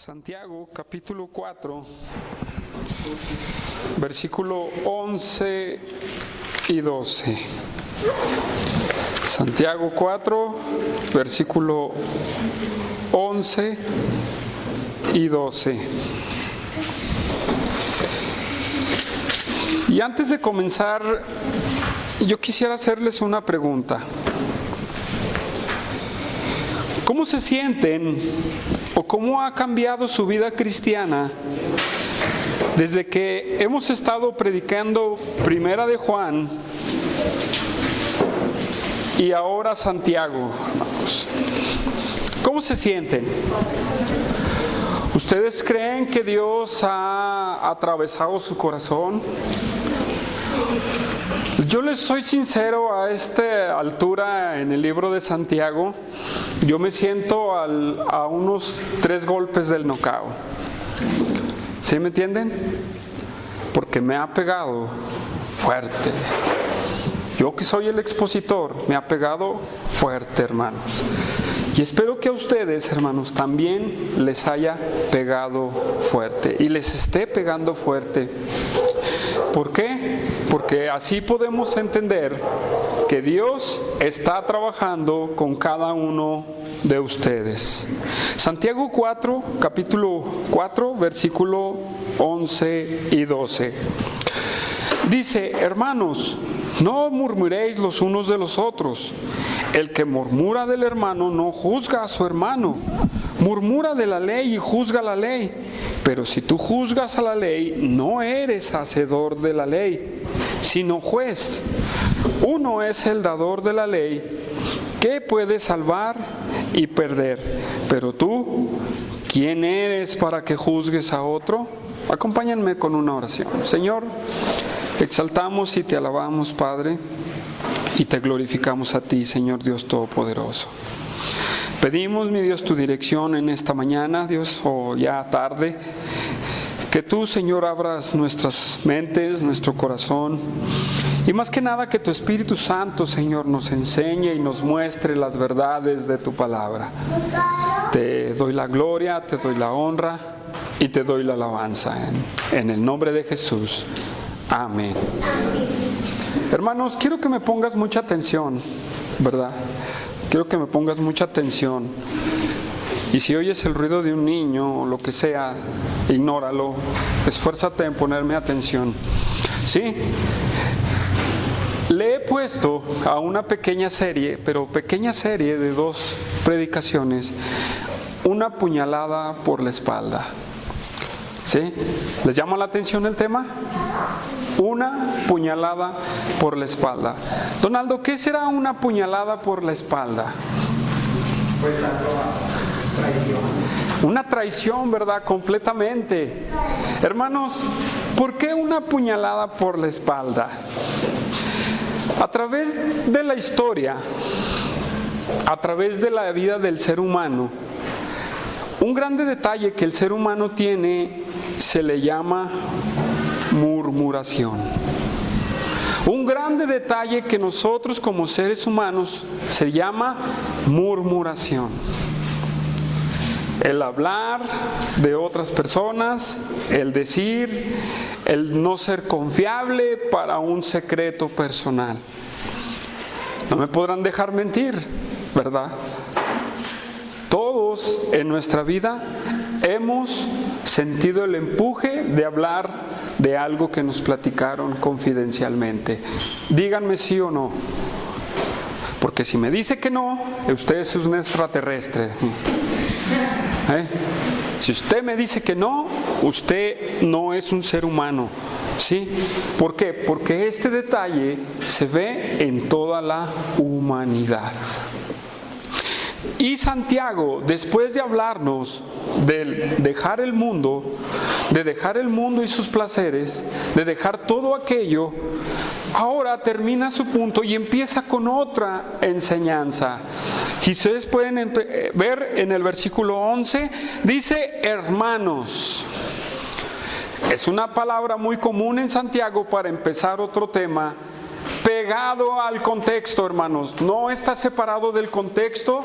Santiago capítulo 4, versículo 11 y 12. Santiago 4, versículo 11 y 12. Y antes de comenzar, yo quisiera hacerles una pregunta. ¿Cómo se sienten o cómo ha cambiado su vida cristiana desde que hemos estado predicando Primera de Juan y ahora Santiago, hermanos? ¿Cómo se sienten? ¿Ustedes creen que Dios ha atravesado su corazón? Yo les soy sincero, a esta altura en el libro de Santiago, yo me siento a unos 3 golpes del knockout. ¿Sí me entienden? Porque me ha pegado fuerte. Yo que soy el expositor, me ha pegado fuerte, hermanos. Y espero que a ustedes, hermanos, también les haya pegado fuerte y les esté pegando fuerte. ¿Por qué? Porque así podemos entender que Dios está trabajando con cada uno de ustedes. Santiago 4, capítulo 4, versículo 11 y 12. Dice: hermanos, no murmuréis los unos de los otros. El que murmura del hermano no juzga a su hermano. Murmura de la ley y juzga la ley. Pero si tú juzgas a la ley, no eres hacedor de la ley, sino juez. Uno es el dador de la ley, que puede salvar y perder. Pero tú, ¿quién eres para que juzgues a otro? Acompáñenme con una oración. Señor, exaltamos y te alabamos, Padre, y te glorificamos a ti, Señor Dios Todopoderoso. Pedimos, mi Dios, tu dirección en esta mañana, Dios, o ya tarde. Que tú, Señor, abras nuestras mentes, nuestro corazón. Y más que nada, que tu Espíritu Santo, Señor, nos enseñe y nos muestre las verdades de tu palabra. Te doy la gloria, te doy la honra y te doy la alabanza. En el nombre de Jesús. Amén. Hermanos, quiero que me pongas mucha atención, ¿verdad? Quiero que me pongas mucha atención. Y si oyes el ruido de un niño o lo que sea, ignóralo. Esfuérzate en ponerme atención. ¿Sí? Le he puesto a una pequeña serie, pero pequeña serie de 2 predicaciones, una puñalada por la espalda. ¿Sí? ¿Les llama la atención el tema? Una puñalada por la espalda. Donaldo, ¿qué será una puñalada por la espalda? Pues traición. Una traición, ¿verdad? Completamente. Hermanos, ¿por qué una puñalada por la espalda? A través de la historia, a través de la vida del ser humano, un grande detalle que el ser humano tiene se le llama murmuración. Un grande detalle que nosotros como seres humanos se llama murmuración. El hablar de otras personas, el decir, el no ser confiable para un secreto personal. No me podrán dejar mentir, ¿verdad? Todos en nuestra vida hemos sentido el empuje de hablar de algo que nos platicaron confidencialmente. Díganme sí o no. Porque si me dice que no, usted es un extraterrestre. Si usted me dice que no, usted no es un ser humano. ¿Sí? ¿Por qué? Porque este detalle se ve en toda la humanidad. Y Santiago, después de hablarnos de dejar el mundo y sus placeres, de dejar todo aquello, ahora termina su punto y empieza con otra enseñanza. Y ustedes pueden ver en el versículo 11, dice hermanos. Es una palabra muy común en Santiago para empezar otro tema pegado al contexto, hermanos. No está separado del contexto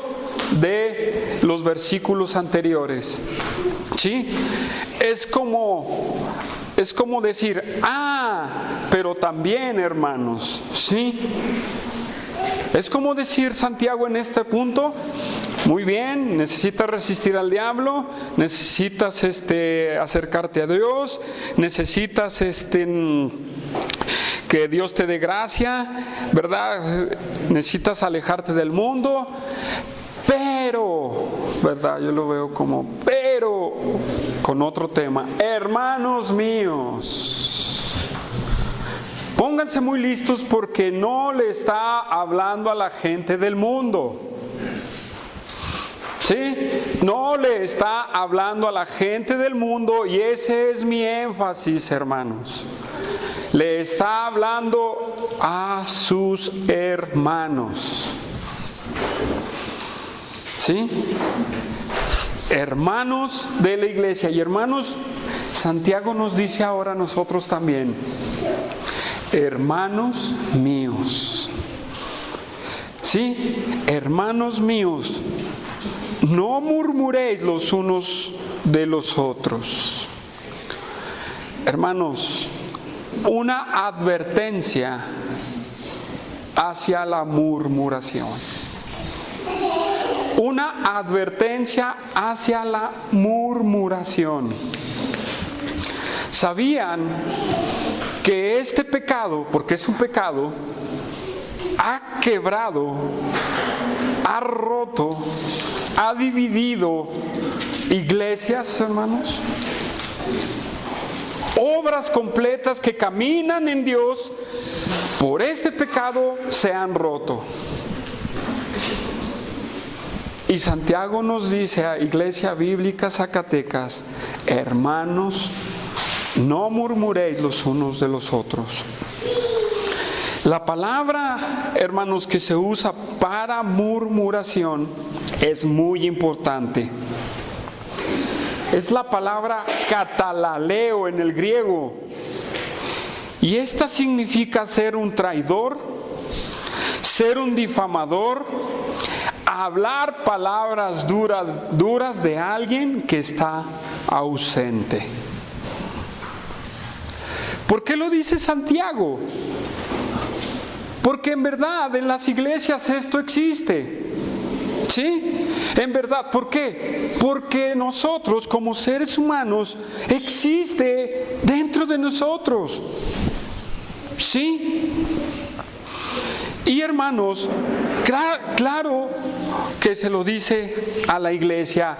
de los versículos anteriores. ¿Sí? Es como decir, pero también, hermanos, ¿sí? Es como decir Santiago en este punto, muy bien, necesitas resistir al diablo, necesitas acercarte a Dios, necesitas que Dios te dé gracia, ¿verdad? Necesitas alejarte del mundo, pero, ¿verdad? Yo lo veo como, pero, con otro tema, hermanos míos. Pónganse muy listos porque no le está hablando a la gente del mundo. ¿Sí? No le está hablando a la gente del mundo y ese es mi énfasis, hermanos. Le está hablando a sus hermanos. ¿Sí? Hermanos de la iglesia. Y hermanos, Santiago nos dice ahora a nosotros también, hermanos míos. ¿Sí? Hermanos míos, no murmuréis los unos de los otros. Hermanos, una advertencia hacia la murmuración. Una advertencia hacia la murmuración. ¿Sabían que este pecado, porque es un pecado, ha quebrado, ha roto, ha dividido iglesias, hermanos? Obras completas que caminan en Dios, por este pecado se han roto. Y Santiago nos dice a Iglesia Bíblica Zacatecas, hermanos, no murmuréis los unos de los otros. La palabra, hermanos, que se usa para murmuración es muy importante. Es la palabra katalaleo en el griego. Y esta significa ser un traidor, ser un difamador, hablar palabras duras de alguien que está ausente. ¿Por qué lo dice Santiago? Porque en verdad en las iglesias esto existe. ¿Sí? En verdad, ¿por qué? Porque nosotros como seres humanos existe dentro de nosotros. ¿Sí? Y hermanos, claro que se lo dice a la iglesia.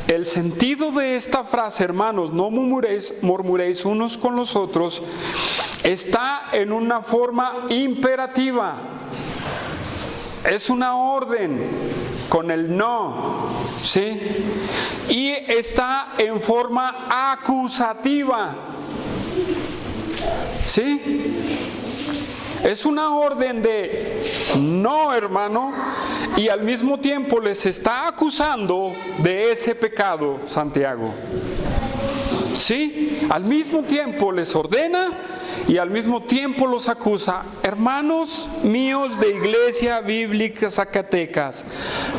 El sentido de esta frase, hermanos, no murmuréis unos con los otros, está en una forma imperativa. Es una orden con el no, ¿sí? Y está en forma acusativa, ¿sí? Es una orden de no, hermano, y al mismo tiempo les está acusando de ese pecado, Santiago. ¿Sí? Al mismo tiempo les ordena y al mismo tiempo los acusa. Hermanos míos de Iglesia Bíblica Zacatecas,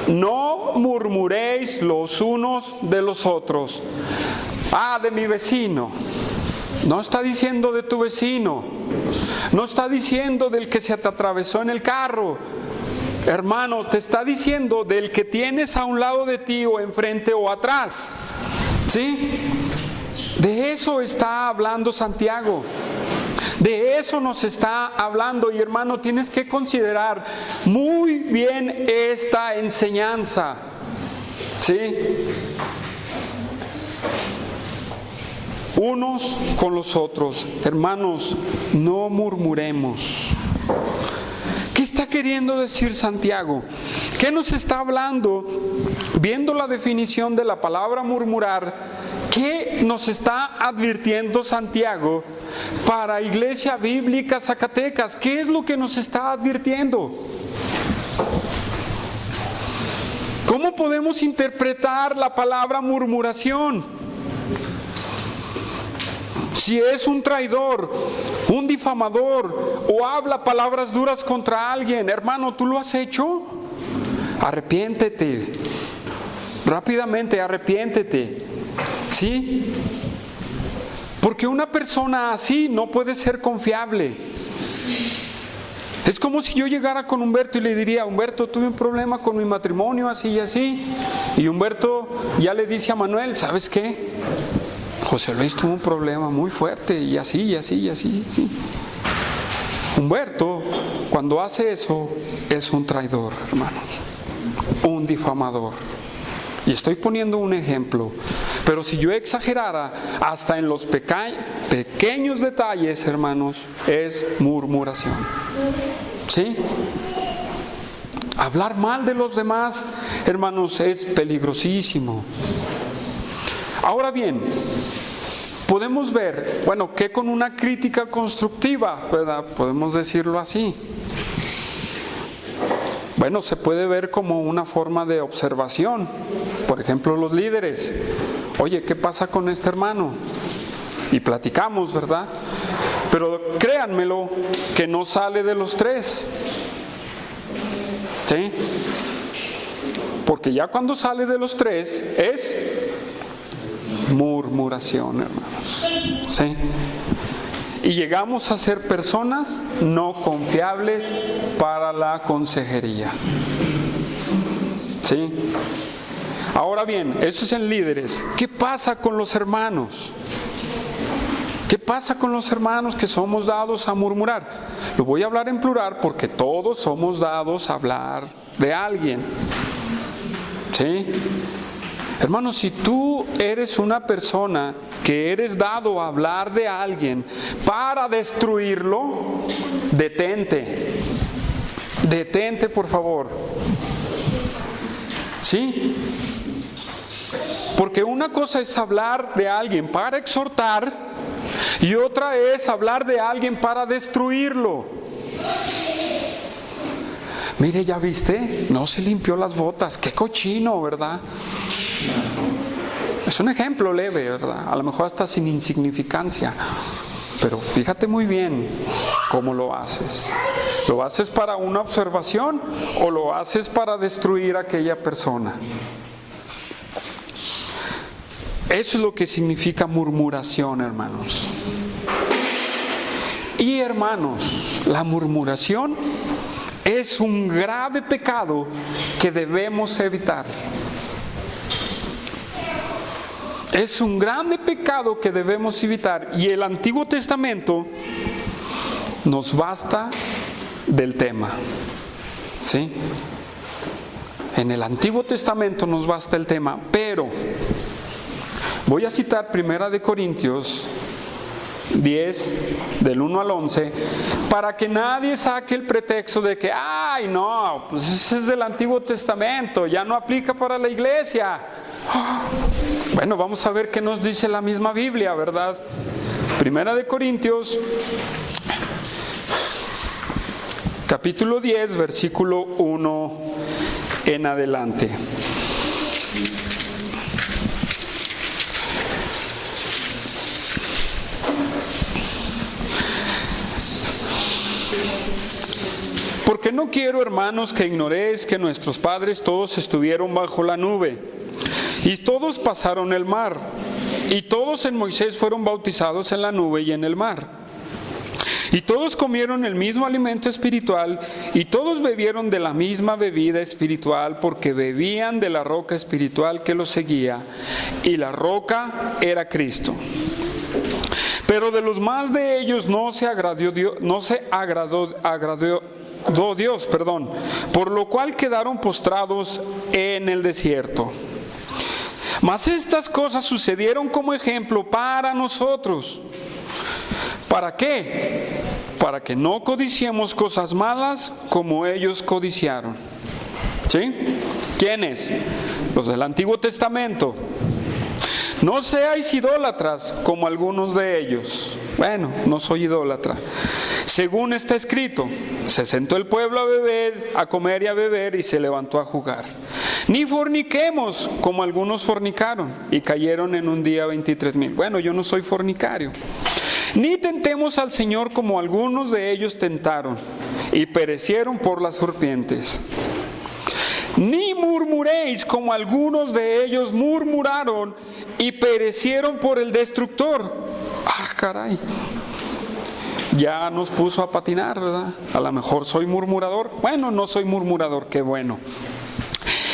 no murmuréis los unos de los otros. De mi vecino. No está diciendo de tu vecino. No está diciendo del que se te atravesó en el carro. Hermano, te está diciendo del que tienes a un lado de ti o enfrente o atrás. ¿Sí? De eso está hablando Santiago. De eso nos está hablando. Y hermano, tienes que considerar muy bien esta enseñanza. ¿Sí? Unos con los otros. Hermanos, no murmuremos. ¿Qué está queriendo decir Santiago? ¿Qué nos está hablando? Viendo la definición de la palabra murmurar, ¿qué nos está advirtiendo Santiago para Iglesia Bíblica Zacatecas? ¿Qué es lo que nos está advirtiendo? ¿Cómo podemos interpretar la palabra murmuración? Si es un traidor, un difamador o habla palabras duras contra alguien, hermano, ¿tú lo has hecho? Arrepiéntete. Rápidamente, arrepiéntete. ¿Sí? Porque una persona así no puede ser confiable. Es como si yo llegara con Humberto y le diría: Humberto, tuve un problema con mi matrimonio, así y así. Y Humberto ya le dice a Manuel: ¿sabes qué? José Luis tuvo un problema muy fuerte y así, y así, y así, y así. Humberto, cuando hace eso, es un traidor, hermanos. Un difamador. Y estoy poniendo un ejemplo. Pero si yo exagerara hasta en los pequeños detalles, hermanos, es murmuración. ¿Sí? Hablar mal de los demás, hermanos, es peligrosísimo. Ahora bien, podemos ver, bueno, que con una crítica constructiva, ¿verdad? Podemos decirlo así. Bueno, se puede ver como una forma de observación. Por ejemplo, los líderes. Oye, ¿qué pasa con este hermano? Y platicamos, ¿verdad? Pero créanmelo, que no sale de los tres. ¿Sí? Porque ya cuando sale de los tres es murmuración, hermanos. ¿Sí? Y llegamos a ser personas no confiables para la consejería. ¿Sí? Ahora bien, eso es en líderes. ¿Qué pasa con los hermanos? ¿Qué pasa con los hermanos que somos dados a murmurar? Lo voy a hablar en plural porque todos somos dados a hablar de alguien. ¿Sí? Hermanos, si tú eres una persona que eres dado a hablar de alguien para destruirlo, detente. Detente, por favor. ¿Sí? Porque una cosa es hablar de alguien para exhortar y otra es hablar de alguien para destruirlo. Mire, ¿ya viste? No se limpió las botas. Qué cochino, ¿verdad? Es un ejemplo leve, ¿verdad? A lo mejor hasta sin insignificancia. Pero fíjate muy bien cómo lo haces. ¿Lo haces para una observación o lo haces para destruir a aquella persona? Eso es lo que significa murmuración, hermanos. Y hermanos, la murmuración es un grave pecado que debemos evitar. Es un grande pecado que debemos evitar. Y el Antiguo Testamento nos basta del tema. ¿Sí? En el Antiguo Testamento nos basta el tema. Pero voy a citar 1 Corintios 10, del 1 al 11, para que nadie saque el pretexto de que, ay, no, pues ese es del Antiguo Testamento, ya no aplica para la iglesia. Bueno, vamos a ver qué nos dice la misma Biblia, ¿verdad? 1 Corintios, capítulo 10, versículo 1 en adelante. Porque no quiero, hermanos, que ignoréis que nuestros padres todos estuvieron bajo la nube, y todos pasaron el mar, y todos en Moisés fueron bautizados en la nube y en el mar. Y todos comieron el mismo alimento espiritual, y todos bebieron de la misma bebida espiritual, porque bebían de la roca espiritual que los seguía, y la roca era Cristo. Pero de los más de ellos no se agradó Dios, por lo cual quedaron postrados en el desierto. Mas estas cosas sucedieron como ejemplo para nosotros. ¿Para qué? Para que no codiciemos cosas malas como ellos codiciaron. ¿Sí? ¿Quiénes? Los del Antiguo Testamento. No seáis idólatras como algunos de ellos. Bueno, no soy idólatra. Según está escrito, se sentó el pueblo a beber, a comer y a beber, y se levantó a jugar. Ni forniquemos, como algunos fornicaron, y cayeron en un día 23,000. Bueno, yo no soy fornicario. Ni tentemos al Señor como algunos de ellos tentaron, y perecieron por las serpientes. Ni murmuréis como algunos de ellos murmuraron y perecieron por el destructor. Ah, caray. Ya nos puso a patinar, ¿verdad? A lo mejor soy murmurador. Bueno, no soy murmurador, qué bueno.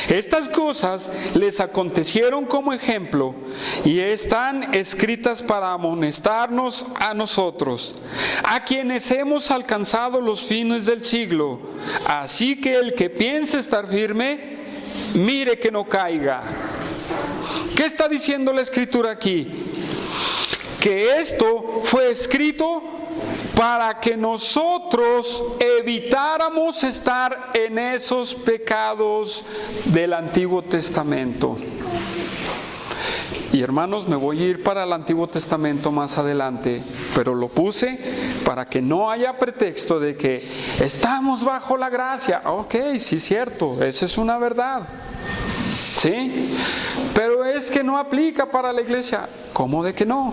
Estas cosas les acontecieron como ejemplo y están escritas para amonestarnos a nosotros, a quienes hemos alcanzado los fines del siglo. Así que el que piense estar firme, mire que no caiga. ¿Qué está diciendo la Escritura aquí? Que esto fue escrito para que nosotros evitáramos estar en esos pecados del Antiguo Testamento. Y hermanos, me voy a ir para el Antiguo Testamento más adelante, pero lo puse para que no haya pretexto de que estamos bajo la gracia. Ok, sí, cierto, esa es una verdad. ¿Sí? Pero es que no aplica para la iglesia. ¿Cómo de que no?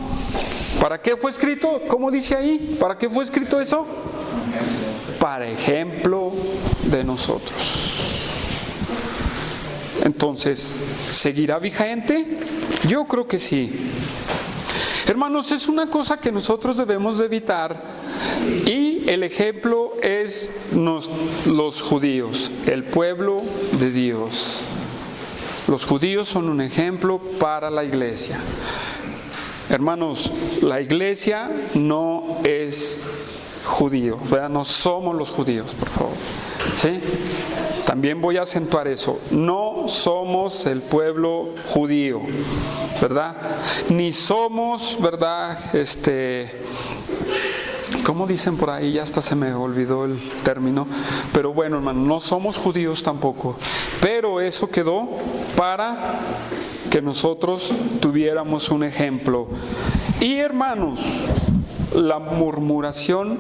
¿Para qué fue escrito? ¿Cómo dice ahí? ¿Para qué fue escrito eso? Para ejemplo de nosotros. Entonces, ¿seguirá vigente? Yo creo que sí. Hermanos, es una cosa que nosotros debemos de evitar, y el ejemplo es los judíos, el pueblo de Dios. Los judíos son un ejemplo para la iglesia. Hermanos, la iglesia no es judío, ¿verdad? No somos los judíos, por favor. ¿Sí? También voy a acentuar eso. No somos el pueblo judío, ¿verdad? Ni somos, ¿verdad? ¿Cómo dicen por ahí? Ya hasta se me olvidó el término. Pero bueno, hermano, no somos judíos tampoco. Pero eso quedó para que nosotros tuviéramos un ejemplo. Y hermanos, la murmuración,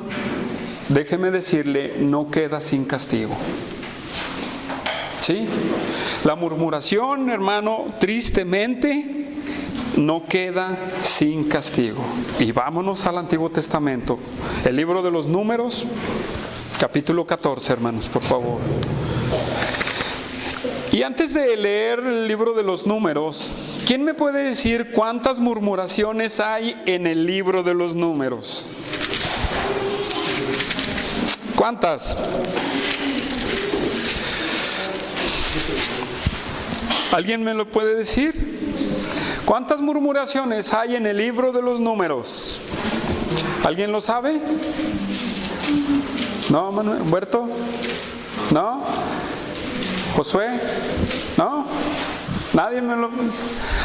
déjeme decirle, no queda sin castigo. ¿Sí? La murmuración, hermano, tristemente no queda sin castigo. Y vámonos al Antiguo Testamento, el libro de los Números, capítulo 14, hermanos, por favor. Y antes de leer el libro de los Números, ¿quién me puede decir cuántas murmuraciones hay en el libro de los Números? ¿Cuántas? ¿Alguien me lo puede decir? ¿Cuántas murmuraciones hay en el libro de los Números? ¿Alguien lo sabe? ¿No, Manuel? ¿Humberto? ¿No? ¿Josué? ¿No? Nadie me lo...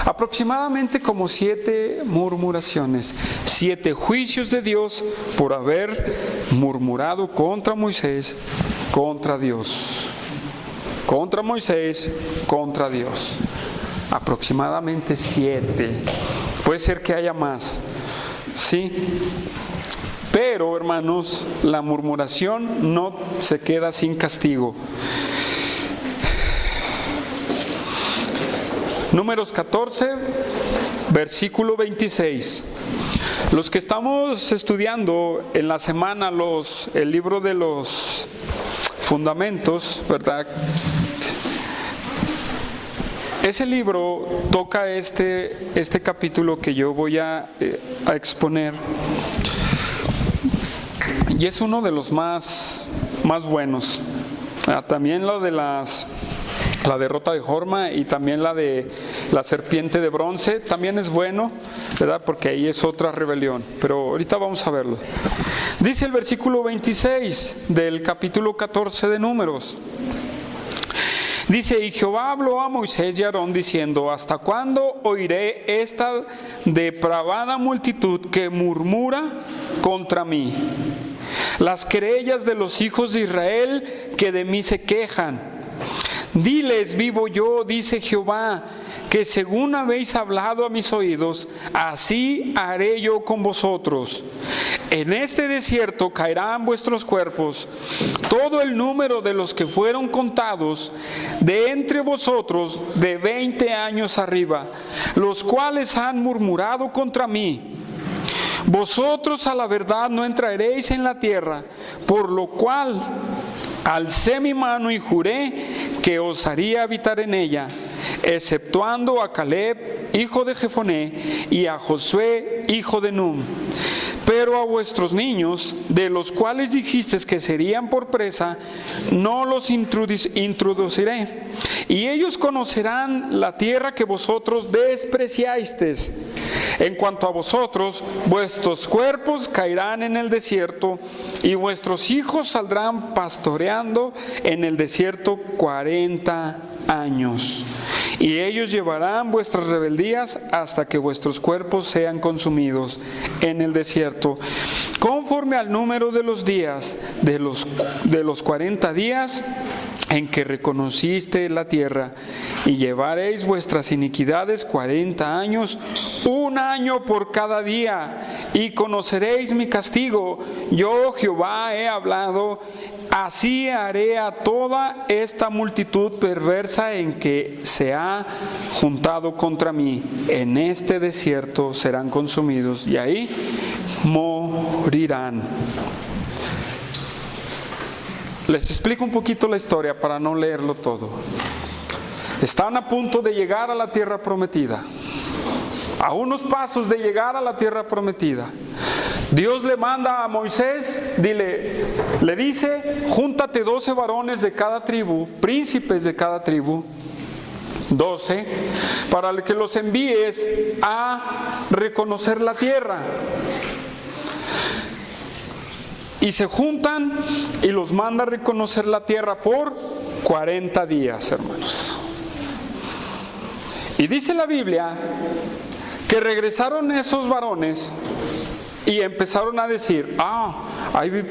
Aproximadamente como 7 murmuraciones, 7 juicios de Dios por haber murmurado contra Moisés, contra Dios. Contra Moisés, contra Dios. Aproximadamente 7. Puede ser que haya más. ¿Sí? Pero, hermanos, la murmuración no se queda sin castigo. Números 14, versículo 26. Los que estamos estudiando en la semana el libro de los fundamentos, ¿verdad? Ese libro toca este capítulo que yo voy a exponer, y es uno de los más buenos. También lo de la derrota de Jorma, y también la de la serpiente de bronce también es bueno, ¿verdad? Porque ahí es otra rebelión, pero ahorita vamos a verlo. Dice el versículo 26 del capítulo 14 de Números. Dice: y Jehová habló a Moisés y a Aarón diciendo: ¿hasta cuándo oiré esta depravada multitud que murmura contra mí? Las querellas de los hijos de Israel que de mí se quejan. Diles: vivo yo, dice Jehová, que según habéis hablado a mis oídos, así haré yo con vosotros. en este desierto caerán vuestros cuerpos, todo el número de los que fueron contados de entre vosotros de 20 años arriba, los cuales han murmurado contra mí. Vosotros a la verdad no entraréis en la tierra, por lo cual alcé mi mano y juré que os haría habitar en ella, exceptuando a Caleb, hijo de Jefoné, y a Josué, hijo de Nun. Pero a vuestros niños, de los cuales dijisteis que serían por presa, no los introduciré, y ellos conocerán la tierra que vosotros despreciasteis. En cuanto a vosotros, vuestros cuerpos caerán en el desierto, y vuestros hijos saldrán pastoreando en el desierto 40 años. Y ellos llevarán vuestras rebeldías hasta que vuestros cuerpos sean consumidos en el desierto, conforme al número de los días de los 40 días en que reconociste la tierra, y llevaréis vuestras iniquidades 40 años, un año por cada día, y conoceréis mi castigo. Yo, Jehová, he hablado. Así haré a toda esta multitud perversa en que se ha juntado contra mí. En este desierto serán consumidos, y ahí morirán. Les explico un poquito la historia para no leerlo todo. Están a punto de llegar a la tierra prometida, a unos pasos de llegar a la tierra prometida. Dios le manda a Moisés, le dice: júntate 12 varones de cada tribu, príncipes de cada tribu, 12, para que los envíes a reconocer la tierra. Y se juntan y los manda a reconocer la tierra por 40 días, hermanos. Y dice la Biblia que regresaron esos varones y empezaron a decir: hay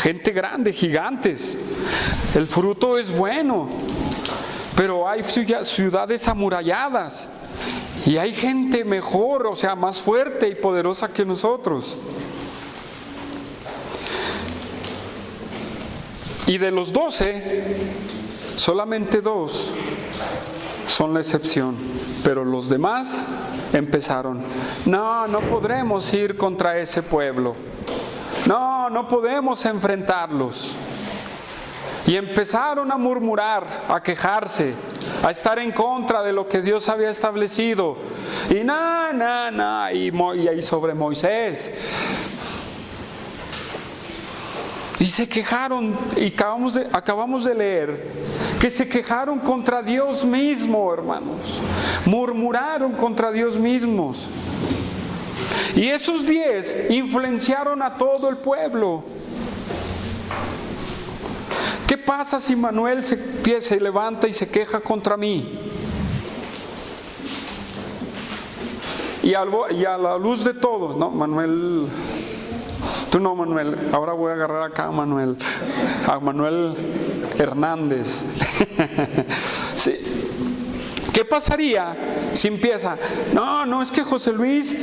gente grande, gigantes, el fruto es bueno, pero hay ciudades amuralladas y hay gente mejor, o sea, más fuerte y poderosa que nosotros. Y de los 12, solamente 2 son la excepción, pero los demás empezaron: no podremos ir contra ese pueblo, no podemos enfrentarlos. Y empezaron a murmurar, a quejarse, a estar en contra de lo que Dios había establecido. Y y ahí sobre Moisés. Y se quejaron, y acabamos de leer que se quejaron contra Dios mismo, hermanos. Murmuraron contra Dios mismos. Y esos 10 influenciaron a todo el pueblo. ¿Qué pasa si Manuel se levanta y se queja contra mí? Y a la luz de todos, no, Manuel... Tú no, Manuel, ahora voy a agarrar acá a Manuel Hernández. Sí. ¿Qué pasaría si empieza? No, es que José Luis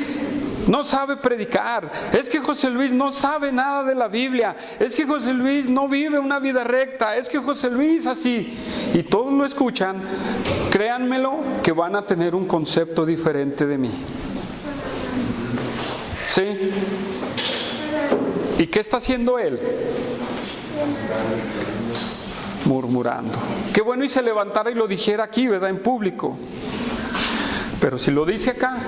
no sabe predicar, es que José Luis no sabe nada de la Biblia, es que José Luis no vive una vida recta, es que José Luis así. Y todos lo escuchan, créanmelo que van a tener un concepto diferente de mí. ¿Sí? ¿Y qué está haciendo él? Murmurando. Qué bueno y se levantara y lo dijera aquí, ¿verdad? En público. Pero si lo dice acá,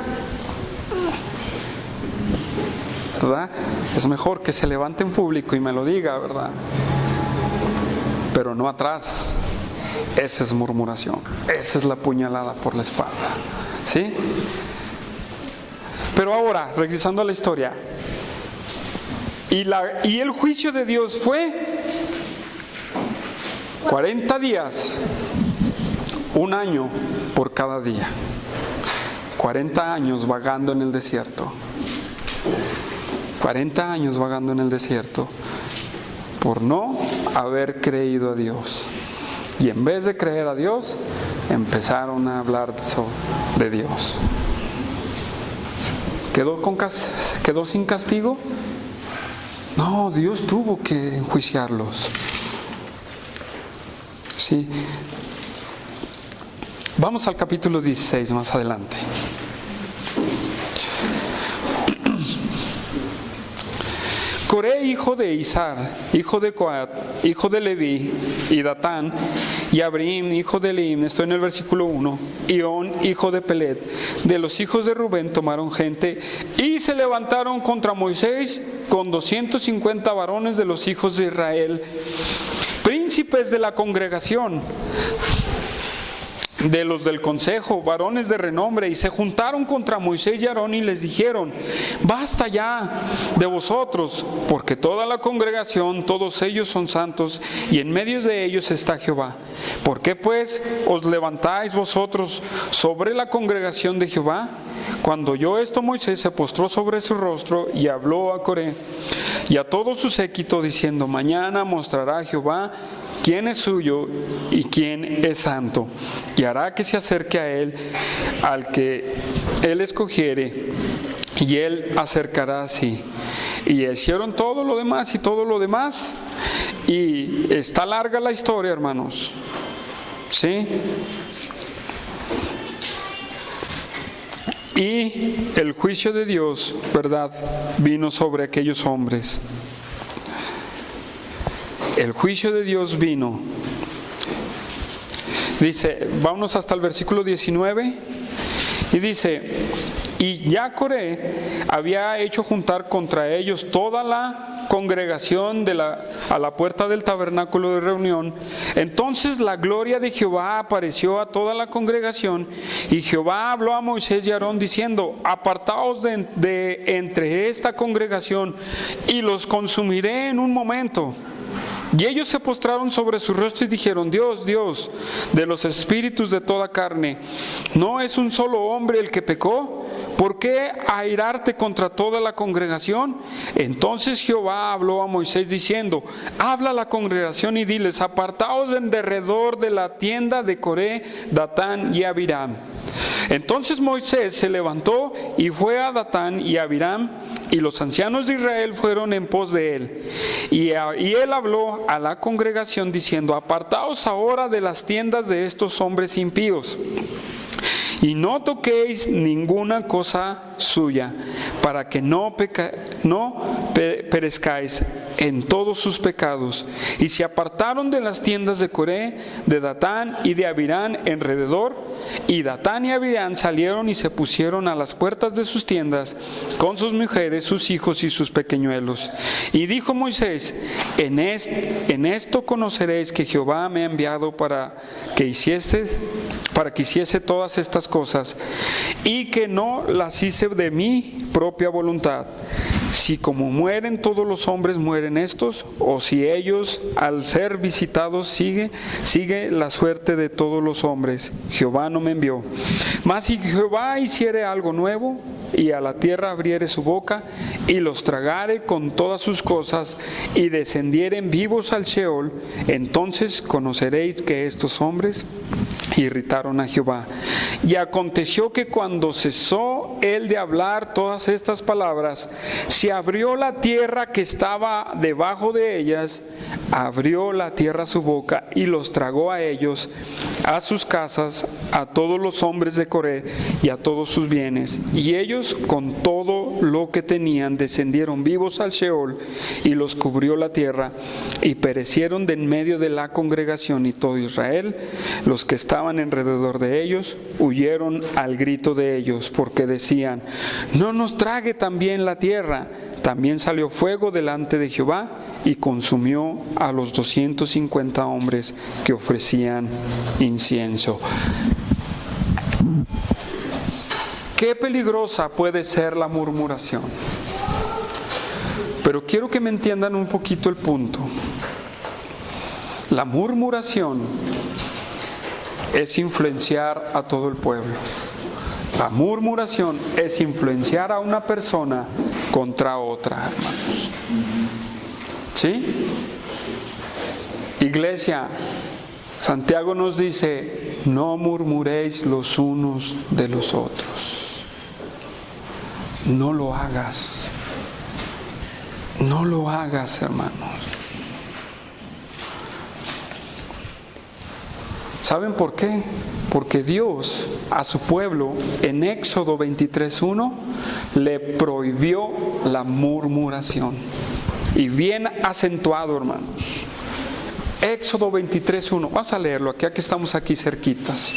¿verdad? Es mejor que se levante en público y me lo diga, ¿verdad? Pero no atrás. Esa es murmuración. Esa es la puñalada por la espalda. ¿Sí? Pero ahora, regresando a la historia. Y el juicio de Dios fue 40 días, un año por cada día. 40 años vagando en el desierto. 40 años vagando en el desierto por no haber creído a Dios. Y en vez de creer a Dios, empezaron a hablar de Dios. ¿Quedó sin castigo? No, Dios tuvo que enjuiciarlos. Sí. Vamos al capítulo 16 más adelante. Coré, hijo de Izar, hijo de Coat, hijo de Leví, y Datán, y Abiram, hijo de Elim, estoy en el versículo 1, y On, hijo de Pelet, de los hijos de Rubén tomaron gente, y se levantaron contra Moisés con 250 varones de los hijos de Israel, príncipes de la congregación, de los del consejo, varones de renombre, y se juntaron contra Moisés y Aarón y les dijeron: basta ya de vosotros, porque toda la congregación, todos ellos son santos, y en medio de ellos está Jehová. ¿Por qué pues os levantáis vosotros sobre la congregación de Jehová? Cuando oyó esto, Moisés se postró sobre su rostro y habló a Coré y a todo su séquito diciendo: mañana mostrará Jehová quién es suyo y quién es santo, y hará que se acerque a él al que él escogiere, y él acercará así. Y hicieron todo lo demás, y está larga la historia, hermanos. ¿Sí? Y el juicio de Dios, ¿verdad?, vino sobre aquellos hombres. El juicio de Dios vino. Dice, vámonos hasta el versículo 19. Y dice: y ya Coré había hecho juntar contra ellos toda la congregación a la puerta del tabernáculo de reunión. Entonces la gloria de Jehová apareció a toda la congregación, y Jehová habló a Moisés y a Aarón diciendo: apartaos de entre esta congregación, y los consumiré en un momento. Y ellos se postraron sobre su rostro y dijeron: Dios, Dios de los espíritus de toda carne, ¿no es un solo hombre el que pecó? ¿Por qué airarte contra toda la congregación? Entonces Jehová habló a Moisés diciendo: habla a la congregación y diles: apartaos en derredor de la tienda de Coré, Datán y Abiram. Entonces Moisés se levantó y fue a Datán y a Abiram, y los ancianos de Israel fueron en pos de él. Y él habló a la congregación diciendo: apartaos ahora de las tiendas de estos hombres impíos, y no toquéis ninguna cosa suya, para que no perezcáis en todos sus pecados. Y se apartaron de las tiendas de Coré, de Datán y de Abiram alrededor, y Datán y Abiram salieron y se pusieron a las puertas de sus tiendas con sus mujeres, sus hijos y sus pequeñuelos. Y dijo Moisés: en esto conoceréis que Jehová me ha enviado para que hiciese todas estas cosas, y que no las hice de mi propia voluntad. Si como mueren todos los hombres mueren estos, o si ellos al ser visitados sigue la suerte de todos los hombres, Jehová no me envió. Mas si Jehová hiciere algo nuevo, y a la tierra abriere su boca, y los tragare con todas sus cosas, y descendieren vivos al Sheol, entonces conoceréis que estos hombres irritaron a Jehová. Y aconteció que cuando cesó él de hablar todas estas palabras, se abrió la tierra que estaba debajo de ellas, abrió la tierra su boca, y los tragó a ellos, a sus casas, a todos los hombres de Coré, y a todos sus bienes. Y ellos con todo lo que tenían descendieron vivos al Sheol, y los cubrió la tierra, y perecieron de en medio de la congregación, y todo Israel, los que estaban alrededor de ellos, huyeron al grito de ellos, porque decían: no nos trague también la tierra. También salió fuego delante de Jehová y consumió a los 250 hombres que ofrecían incienso. Qué peligrosa puede ser la murmuración. Pero quiero que me entiendan un poquito el punto. La murmuración es influenciar a todo el pueblo. La murmuración es influenciar a una persona contra otra, hermanos. ¿Sí? Iglesia, Santiago nos dice: no murmuréis los unos de los otros. No lo hagas. No lo hagas, hermanos. ¿Saben por qué? Porque Dios a su pueblo en Éxodo 23:1 le prohibió la murmuración. Y bien acentuado, hermanos. Éxodo 23:1. Vamos a leerlo, aquí estamos aquí cerquitas.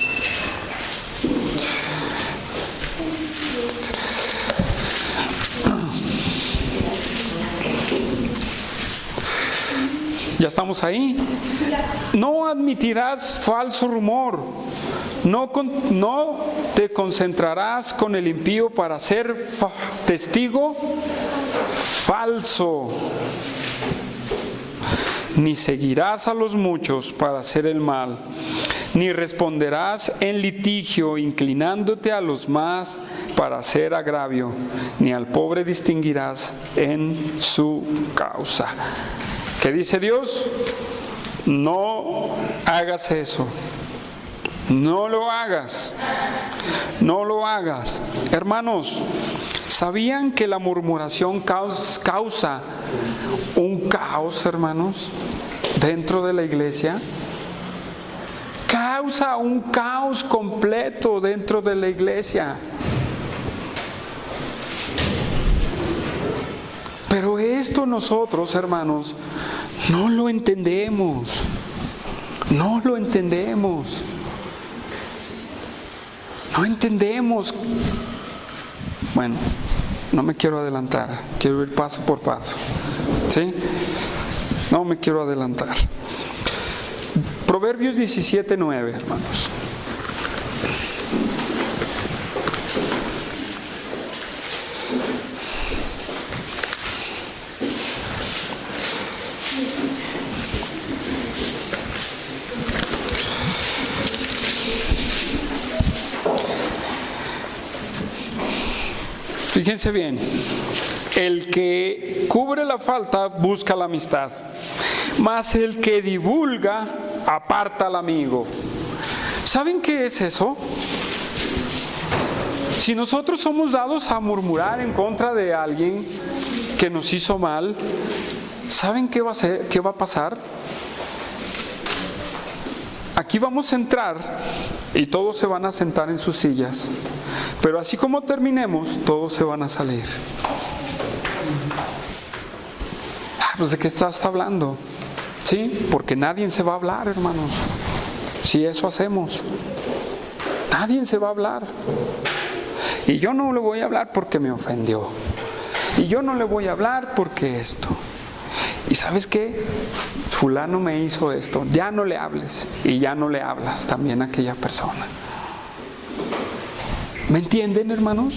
Ya estamos ahí. No admitirás falso rumor. No te concentrarás con el impío para ser testigo falso. Ni seguirás a los muchos para hacer el mal. Ni responderás en litigio inclinándote a los más para hacer agravio. Ni al pobre distinguirás en su causa. ¿Qué dice Dios? No hagas eso. No lo hagas. No lo hagas. Hermanos, ¿sabían que la murmuración causa un caos, hermanos, dentro de la iglesia? Causa un caos completo dentro de la iglesia. Pero esto nosotros, hermanos, no lo entendemos. No lo entendemos. No entendemos. Bueno, no me quiero adelantar. Quiero ir paso por paso. ¿Sí? No me quiero adelantar. Proverbios 17:9, hermanos. Fíjense bien, el que cubre la falta busca la amistad, mas el que divulga aparta al amigo. ¿Saben qué es eso? Si nosotros somos dados a murmurar en contra de alguien que nos hizo mal, ¿saben qué va a pasar? Aquí vamos a entrar y todos se van a sentar en sus sillas, pero así como terminemos, todos se van a salir. Pues ¿de qué estás hablando? ¿Sí? Porque nadie se va a hablar, hermanos. Si eso hacemos, nadie se va a hablar. Y yo no le voy a hablar porque me ofendió. Y yo no le voy a hablar porque esto. ¿Y sabes qué? Fulano me hizo esto. Ya no le hables. Y ya no le hablas también a aquella persona. ¿Me entienden, hermanos?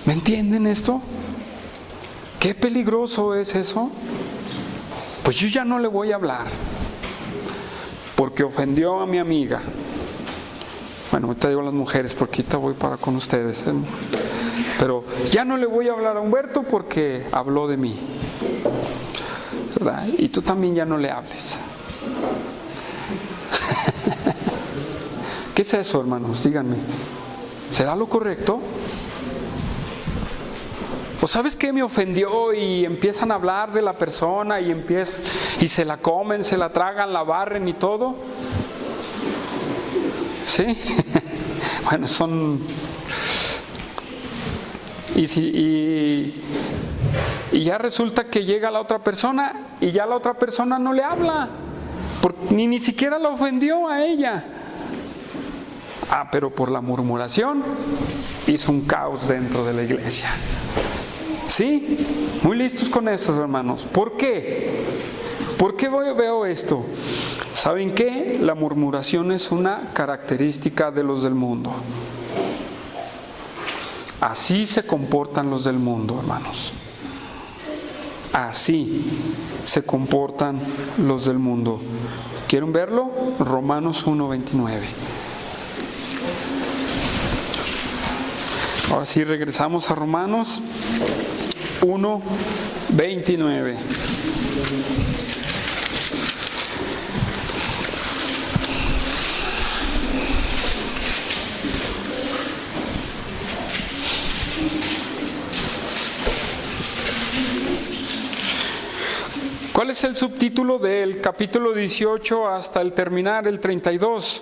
¿Me entienden esto? ¿Qué peligroso es eso? Pues yo ya no le voy a hablar porque ofendió a mi amiga. Bueno, ahorita digo a las mujeres porque ahorita voy para con ustedes, ¿eh? Pero ya no le voy a hablar a Humberto porque habló de mí, ¿verdad? Y tú también ya no le hables. ¿Qué es eso, hermanos? Díganme. ¿Será lo correcto? ¿O sabes qué me ofendió? Y empiezan a hablar de la persona y se la comen, se la tragan, la barren y todo. ¿Sí? Bueno, son... Y ya resulta que llega la otra persona y ya la otra persona no le habla, porque ni siquiera la ofendió a ella. Pero por la murmuración hizo un caos dentro de la iglesia. ¿Sí? Muy listos con eso, hermanos. ¿Por qué? ¿Por qué veo esto? ¿Saben qué? La murmuración es una característica de los del mundo. Así se comportan los del mundo, hermanos. Así se comportan los del mundo. ¿Quieren verlo? Romanos 1:29. Ahora sí regresamos a Romanos 1:29. ¿Cuál es el subtítulo del capítulo 18 hasta el terminar el 32?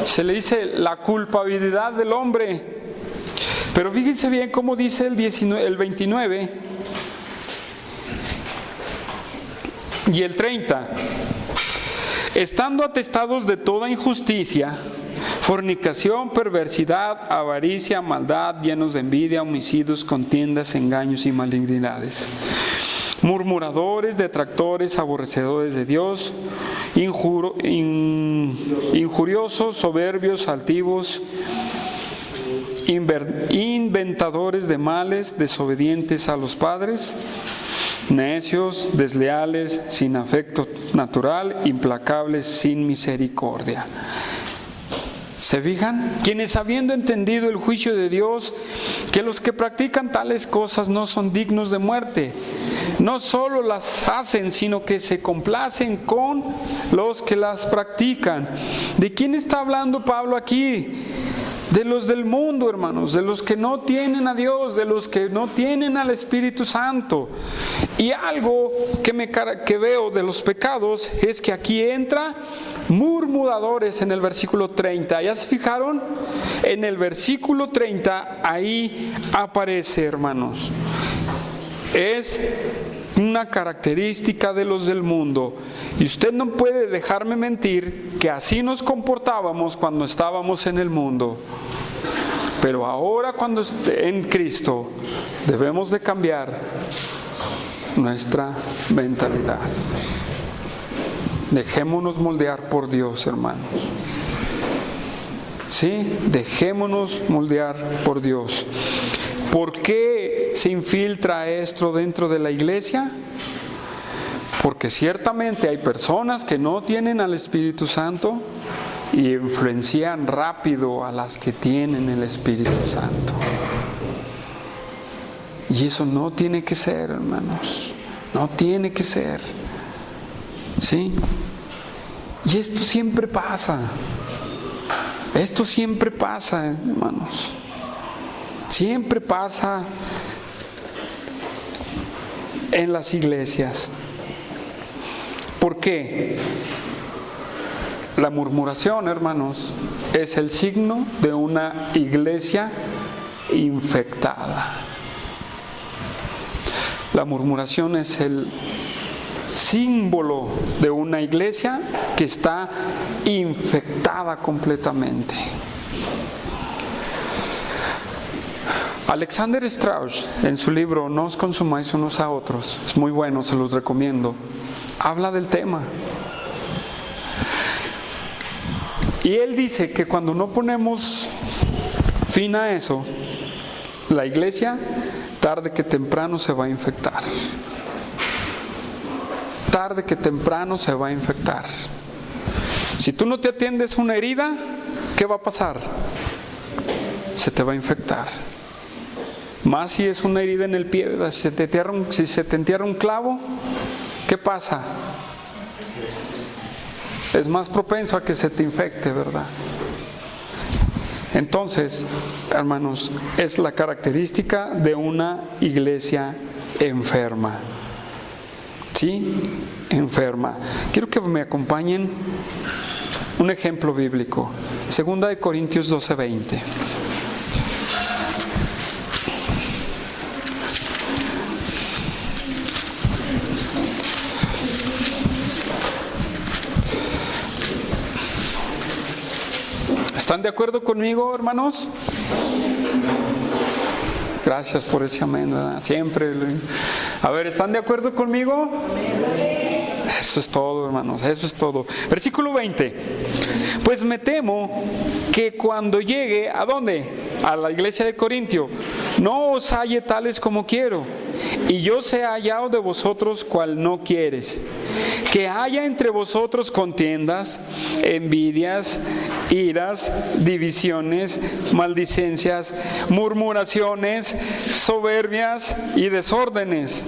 Se le dice la culpabilidad del hombre. Pero fíjense bien cómo dice el 29 y el 30. Estando atestados de toda injusticia, fornicación, perversidad, avaricia, maldad, llenos de envidia, homicidios, contiendas, engaños y malignidades. Murmuradores, detractores, aborrecedores de Dios, injuriosos, soberbios, altivos, inventadores de males, desobedientes a los padres, necios, desleales, sin afecto natural, implacables, sin misericordia. ¿Se fijan? Quienes habiendo entendido el juicio de Dios, que los que practican tales cosas no son dignos de muerte, no solo las hacen, sino que se complacen con los que las practican. ¿De quién está hablando Pablo aquí? De los del mundo, hermanos, de los que no tienen a Dios, de los que no tienen al Espíritu Santo. Y algo que veo de los pecados es que aquí entra murmuradores en el versículo 30. ¿Ya se fijaron? En el versículo 30 ahí aparece, hermanos. Es una característica de los del mundo. Y usted no puede dejarme mentir que así nos comportábamos cuando estábamos en el mundo. Pero ahora cuando en Cristo debemos de cambiar nuestra mentalidad. Dejémonos moldear por Dios, hermanos. ¿Sí? Dejémonos moldear por Dios. ¿Por qué se infiltra esto dentro de la iglesia? Porque ciertamente hay personas que no tienen al Espíritu Santo y influencian rápido a las que tienen el Espíritu Santo. Y eso no tiene que ser, hermanos. No tiene que ser. ¿Sí? Y esto siempre pasa. Esto siempre pasa, hermanos. Siempre pasa en las iglesias. ¿Por qué? La murmuración, hermanos, es el signo de una iglesia infectada. La murmuración es el símbolo de una iglesia que está infectada completamente. Alexander Strauss, en su libro No os consumáis unos a otros, es muy bueno, se los recomiendo, habla del tema. Y él dice que cuando no ponemos fin a eso, la iglesia tarde que temprano se va a infectar. Tarde que temprano se va a infectar. Si tú no te atiendes una herida, ¿qué va a pasar? Se te va a infectar. Más si es una herida en el pie, si se te entierra un clavo, ¿qué pasa? Es más propenso a que se te infecte, ¿verdad? Entonces, hermanos, es la característica de una iglesia enferma. ¿Sí? Enferma. Quiero que me acompañen un ejemplo bíblico. 2 Corintios 12:20. ¿Están de acuerdo conmigo, hermanos? Gracias por ese amén, ¿verdad? Siempre. A ver, ¿están de acuerdo conmigo? Eso es todo, hermanos, eso es todo. Versículo 20. Pues me temo que cuando llegue, ¿a dónde? A la iglesia de Corintio, no os halle tales como quiero, y yo sea hallado de vosotros cual no quieres. Que haya entre vosotros contiendas, envidias, iras, divisiones, maldicencias, murmuraciones, soberbias y desórdenes.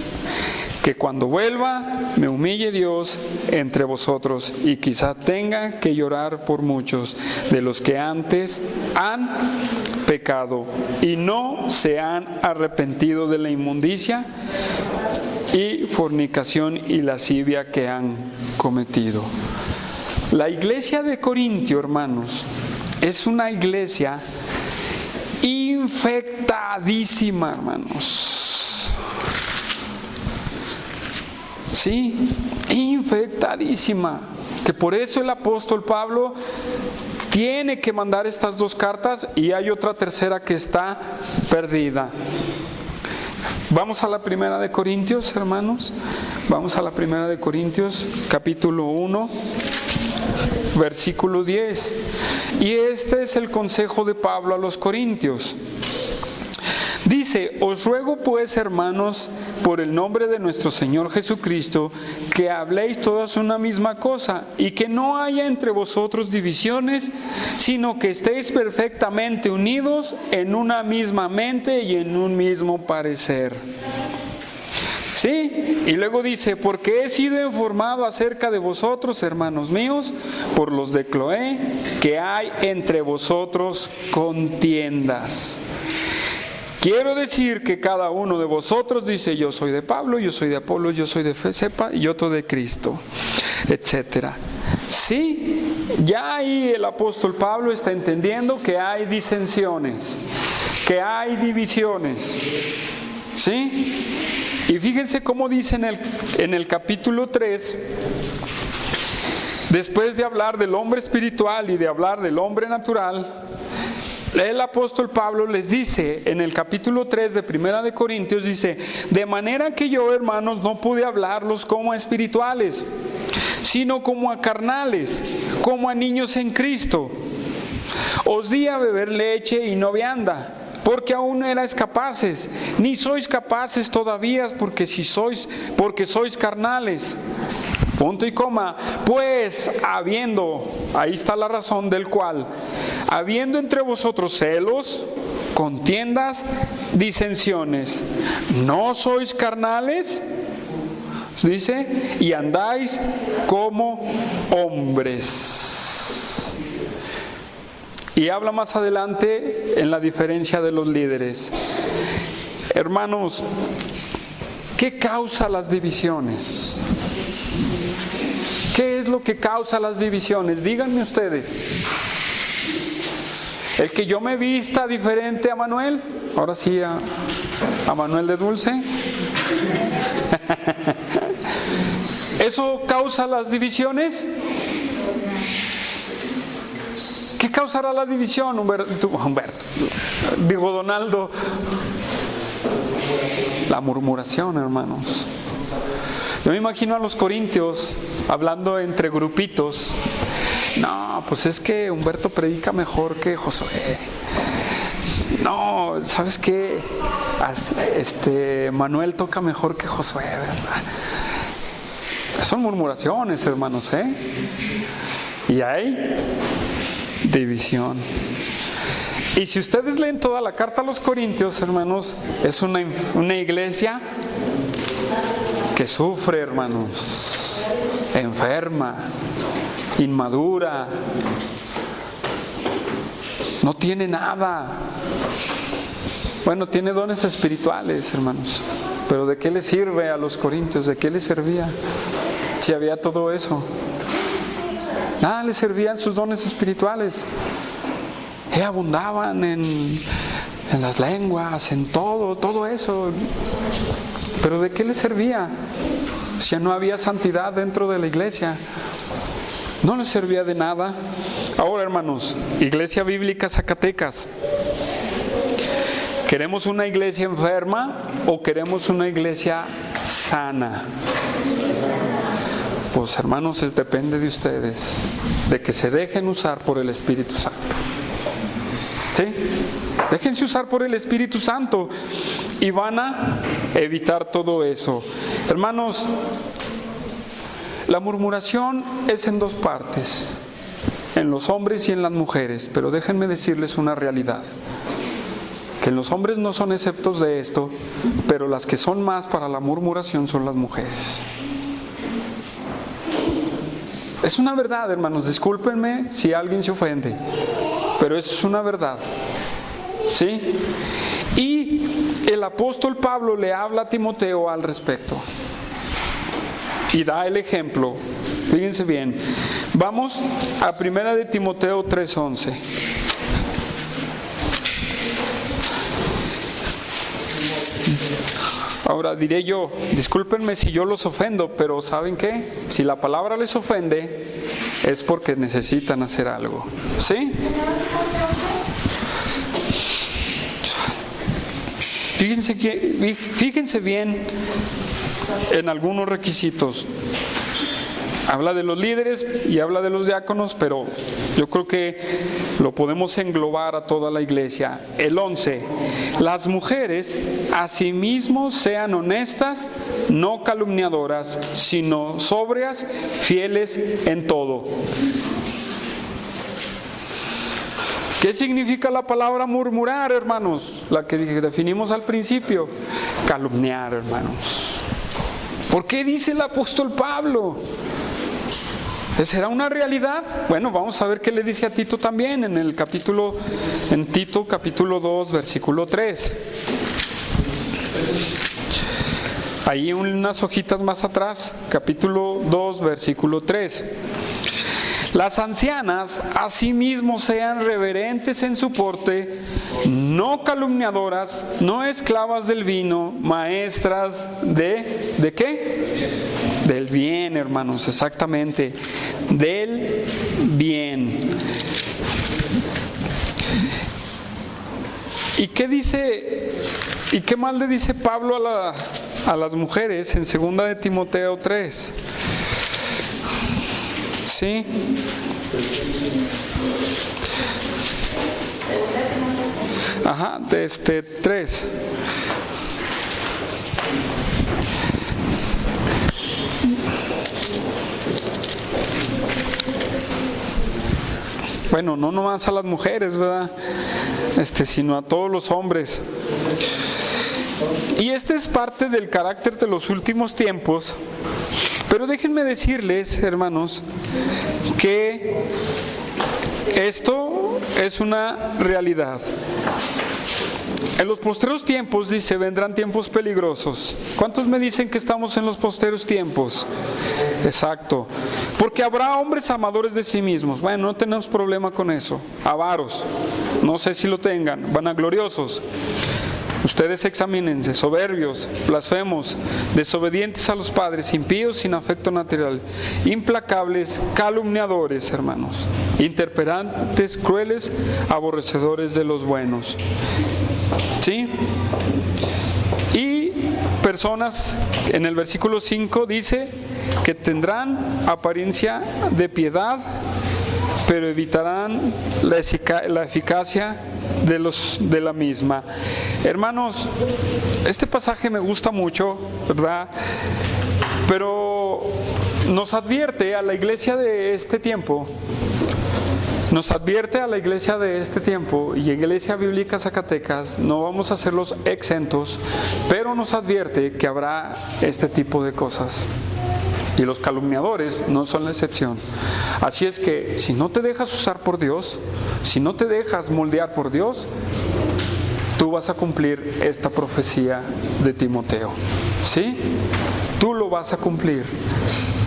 Que cuando vuelva me humille Dios entre vosotros y quizá tenga que llorar por muchos de los que antes han pecado y no se han arrepentido de la inmundicia y fornicación y lascivia que han cometido. La iglesia de Corintio, hermanos, es una iglesia infectadísima, hermanos. Sí, infectadísima. Que por eso el apóstol Pablo tiene que mandar estas dos cartas y hay otra tercera que está perdida. Vamos a la primera de Corintios, hermanos. Vamos a la primera de Corintios, capítulo 1, versículo 10. Y este es el consejo de Pablo a los corintios. Dice: os ruego pues, hermanos, por el nombre de nuestro Señor Jesucristo, que habléis todas una misma cosa, y que no haya entre vosotros divisiones, sino que estéis perfectamente unidos en una misma mente y en un mismo parecer. ¿Sí? Y luego dice: porque he sido informado acerca de vosotros, hermanos míos, por los de Cloé, que hay entre vosotros contiendas. Quiero decir que cada uno de vosotros dice: yo soy de Pablo, yo soy de Apolo, yo soy de Cepa y otro de Cristo, etcétera. Sí, ya ahí el apóstol Pablo está entendiendo que hay disensiones, que hay divisiones. ¿Sí? Y fíjense cómo dice en el capítulo 3, después de hablar del hombre espiritual y de hablar del hombre natural, el apóstol Pablo les dice en el capítulo 3 de Primera de Corintios, dice: de manera que yo, hermanos, no pude hablarlos como a espirituales, sino como a carnales, como a niños en Cristo. Os di a beber leche y no vianda, porque aún no erais capaces, ni sois capaces todavía, porque sois carnales. Punto y coma. Pues ahí está la razón del cual, habiendo entre vosotros celos, contiendas, disensiones, ¿no sois carnales? Dice: y andáis como hombres. Y habla más adelante en la diferencia de los líderes. Hermanos, ¿qué causa las divisiones? ¿Qué es lo que causa las divisiones? Díganme ustedes. ¿El que yo me vista diferente a Manuel? Ahora sí, a Manuel de Dulce. ¿Eso causa las divisiones? ¿Qué causará la división, Humberto? Digo, Donaldo. La murmuración, hermanos. Yo me imagino a los corintios hablando entre grupitos. No, pues es que Humberto predica mejor que Josué. No, ¿sabes qué? Manuel toca mejor que Josué, ¿verdad? Son murmuraciones, hermanos, ¿eh? Y hay división. Y si ustedes leen toda la carta a los corintios, hermanos, es una iglesia que sufre, hermanos, enferma, inmadura, no tiene nada. Bueno, tiene dones espirituales, hermanos, pero ¿de qué le sirve a los corintios? ¿De qué le servía si había todo eso? Nada les servían sus dones espirituales. Abundaban en las lenguas, en todo eso. Pero ¿de qué les servía si no había santidad dentro de la iglesia? No les servía de nada. Ahora, hermanos, Iglesia Bíblica Zacatecas, ¿queremos una iglesia enferma o queremos una iglesia sana? Pues, hermanos, depende de ustedes, de que se dejen usar por el Espíritu Santo. ¿Sí? Déjense usar por el Espíritu Santo y van a evitar todo eso. Hermanos, la murmuración es en dos partes, en los hombres y en las mujeres, pero déjenme decirles una realidad, que los hombres no son exceptos de esto, pero las que son más para la murmuración son las mujeres. Es una verdad, hermanos, discúlpenme si alguien se ofende, pero eso es una verdad, ¿sí? Y el apóstol Pablo le habla a Timoteo al respecto. Y da el ejemplo. Fíjense bien. Vamos a 1 de Timoteo 3:11. Ahora diré yo, discúlpenme si yo los ofendo, pero ¿saben qué? Si la palabra les ofende, es porque necesitan hacer algo. ¿Sí? Fíjense bien en algunos requisitos. Habla de los líderes y habla de los diáconos, pero yo creo que lo podemos englobar a toda la iglesia. El 11. Las mujeres asimismo sean honestas, no calumniadoras, sino sobrias, fieles en todo. ¿Qué significa la palabra murmurar, hermanos? La que definimos al principio. Calumniar, hermanos. ¿Por qué dice el apóstol Pablo? ¿Será una realidad? Bueno, vamos a ver qué le dice a Tito también en Tito capítulo 2, versículo 3. Ahí unas hojitas más atrás, capítulo 2, versículo 3. Las ancianas asimismo sean reverentes en su porte, no calumniadoras, no esclavas del vino, maestras ¿de qué? Del bien, hermanos, exactamente, del bien. ¿Y qué dice, y qué más le dice Pablo a las mujeres en 2 de Timoteo 3? ¿Sí? Ajá, de 3. Bueno, no nomás a las mujeres, ¿verdad? Sino a todos los hombres. Y este es parte del carácter de los últimos tiempos. Pero déjenme decirles, hermanos, que esto es una realidad. En los postreros tiempos, dice, vendrán tiempos peligrosos. ¿Cuántos me dicen que estamos en los postreros tiempos? Exacto. Porque habrá hombres amadores de sí mismos. Bueno, no tenemos problema con eso. Avaros, no sé si lo tengan. Vanagloriosos. Ustedes examínense, soberbios, blasfemos, desobedientes a los padres, impíos sin afecto natural, implacables, calumniadores, hermanos, interperantes, crueles, aborrecedores de los buenos. ¿Sí? Y personas, en el versículo 5 dice que tendrán apariencia de piedad, pero evitarán la eficacia de la misma. Hermanos, este pasaje me gusta mucho, ¿verdad? Pero nos advierte a la iglesia de este tiempo, y Iglesia Bíblica Zacatecas, no vamos a hacerlos exentos, pero nos advierte que habrá este tipo de cosas. Y los calumniadores no son la excepción. Así es que si no te dejas usar por Dios, si no te dejas moldear por Dios, tú vas a cumplir esta profecía de Timoteo. ¿Sí? Tú lo vas a cumplir.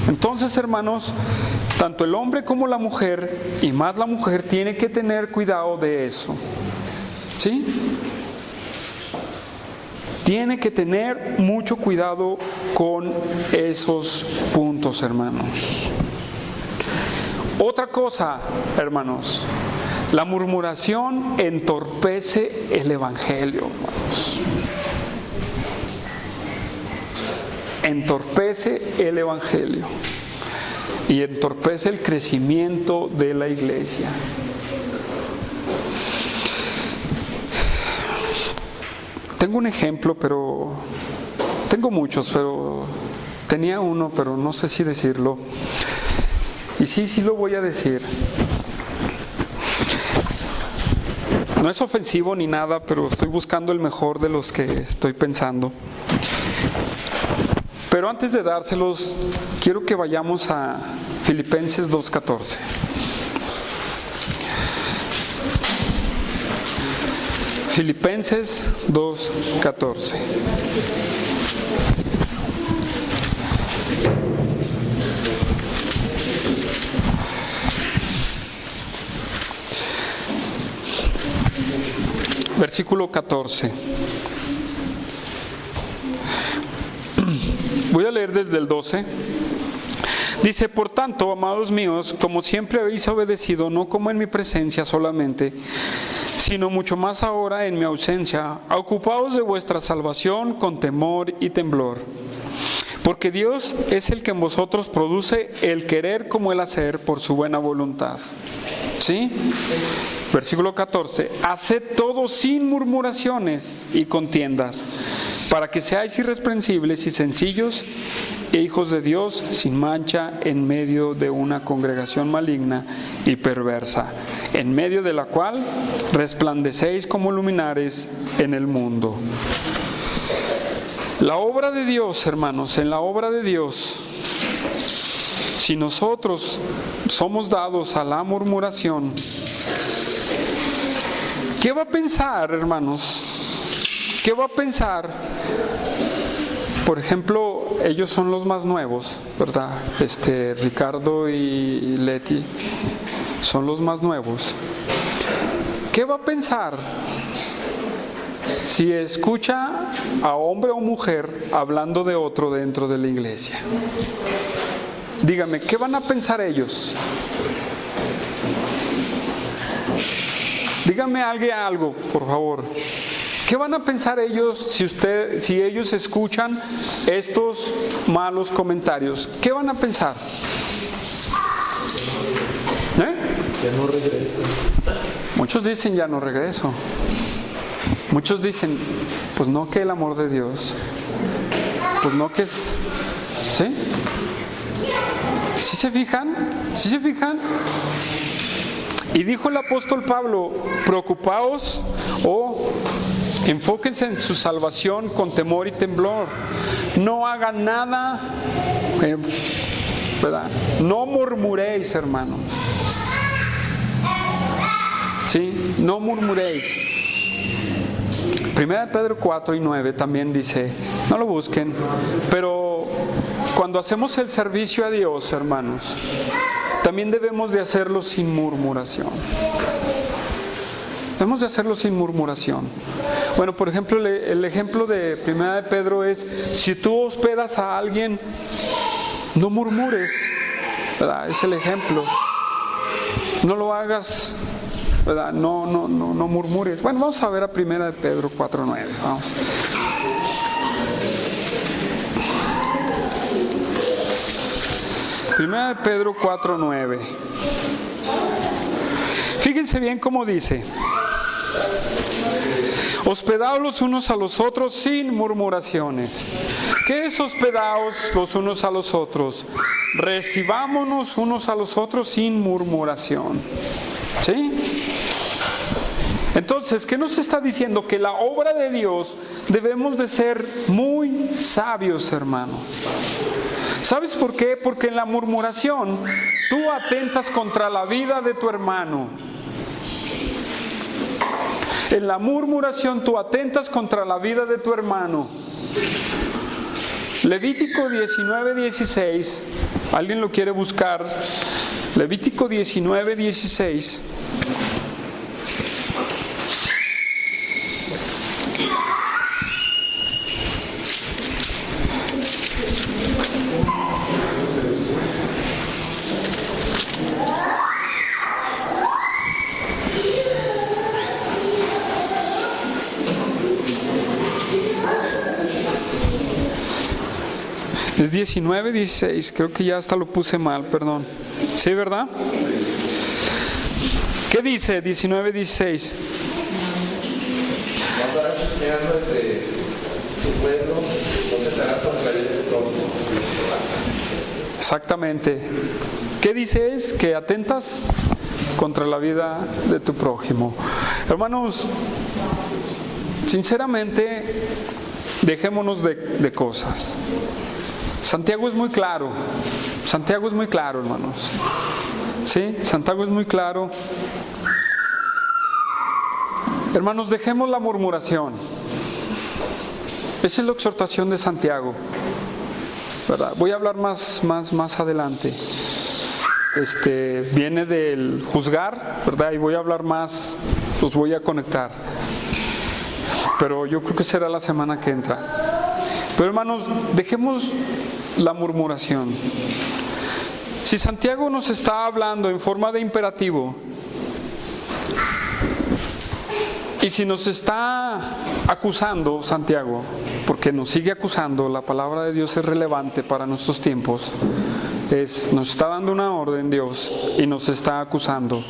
Entonces, hermanos, tanto el hombre como la mujer, y más la mujer, tiene que tener cuidado de eso. ¿Sí? Tiene que tener mucho cuidado con esos puntos, hermanos. Otra cosa, hermanos, la murmuración entorpece el evangelio, hermanos. Entorpece el evangelio y entorpece el crecimiento de la iglesia. Tengo un ejemplo, pero tengo muchos, pero tenía uno, pero no sé si decirlo. Y sí lo voy a decir. No es ofensivo ni nada, pero estoy buscando el mejor de los que estoy pensando. Pero antes de dárselos, quiero que vayamos a Filipenses 2:14. Filipenses 2:14. Versículo 14. Voy a leer desde el 12. Dice: por tanto, amados míos, como siempre habéis obedecido, no como en mi presencia solamente, sino mucho más ahora en mi ausencia, ocupaos de vuestra salvación con temor y temblor. Porque Dios es el que en vosotros produce el querer como el hacer por su buena voluntad. ¿Sí? Versículo 14. Haced todo sin murmuraciones y contiendas, para que seáis irreprensibles y sencillos e hijos de Dios sin mancha en medio de una congregación maligna y perversa, en medio de la cual resplandecéis como luminares en el mundo. La obra de Dios, hermanos, en la obra de Dios, si nosotros somos dados a la murmuración, ¿qué va a pensar, hermanos? ¿Qué va a pensar? Por ejemplo, ellos son los más nuevos, ¿verdad? Ricardo y Leti son los más nuevos. ¿Qué va a pensar si escucha a hombre o mujer hablando de otro dentro de la iglesia? Dígame, ¿qué van a pensar ellos? Dígame alguien algo, por favor. ¿Qué van a pensar ellos si ellos escuchan estos malos comentarios? ¿Qué van a pensar? Ya no regreso. Muchos dicen ya no regreso. Muchos dicen, pues no, que el amor de Dios. Pues no, que es... ¿Sí? ¿Sí se fijan? ¿Sí se fijan? Y dijo el apóstol Pablo, preocupaos o enfóquense en su salvación con temor y temblor. No hagan nada, ¿verdad? No murmuréis, hermanos. ¿Sí? No murmuréis. Primera de Pedro 4:9 también dice, no lo busquen, pero cuando hacemos el servicio a Dios, hermanos, también debemos de hacerlo sin murmuración. Debemos de hacerlo sin murmuración. Bueno, por ejemplo, el ejemplo de Primera de Pedro es, si tú hospedas a alguien, no murmures, ¿verdad? Es el ejemplo. No lo hagas, ¿verdad? No murmures. Bueno, vamos a ver a Primera de Pedro 4:9. Vamos. Primera de Pedro 4:9. Fíjense bien cómo dice: hospedaos los unos a los otros sin murmuraciones. ¿Qué es hospedaos los unos a los otros? Recibámonos unos a los otros sin murmuración. ¿Sí? Entonces, ¿qué nos está diciendo? Que la obra de Dios debemos de ser muy sabios, hermanos. ¿Sabes por qué? Porque en la murmuración tú atentas contra la vida de tu hermano. En la murmuración tú atentas contra la vida de tu hermano. Levítico 19:16. ¿Alguien lo quiere buscar? Levítico 19:16. Es 19:16, creo que ya hasta lo puse mal, perdón. ¿Sí, verdad? ¿Qué dice 19:16? Mandarás enseñanza entre tu pueblo, no te harás contrario de tu prójimo. Exactamente. ¿Qué dice? Es que atentas contra la vida de tu prójimo. Hermanos, sinceramente, dejémonos de cosas. Santiago es muy claro. Santiago es muy claro, hermanos. ¿Sí? Santiago es muy claro. Hermanos, dejemos la murmuración. Esa es la exhortación de Santiago, ¿verdad? Voy a hablar más adelante. Viene del juzgar, ¿verdad? Y voy a hablar más, los voy a conectar. Pero yo creo que será la semana que entra. Pero hermanos, dejemos la murmuración. Si Santiago nos está hablando en forma de imperativo, y si nos está acusando Santiago, porque nos sigue acusando, la palabra de Dios es relevante para nuestros tiempos, nos está dando una orden Dios y nos está acusando.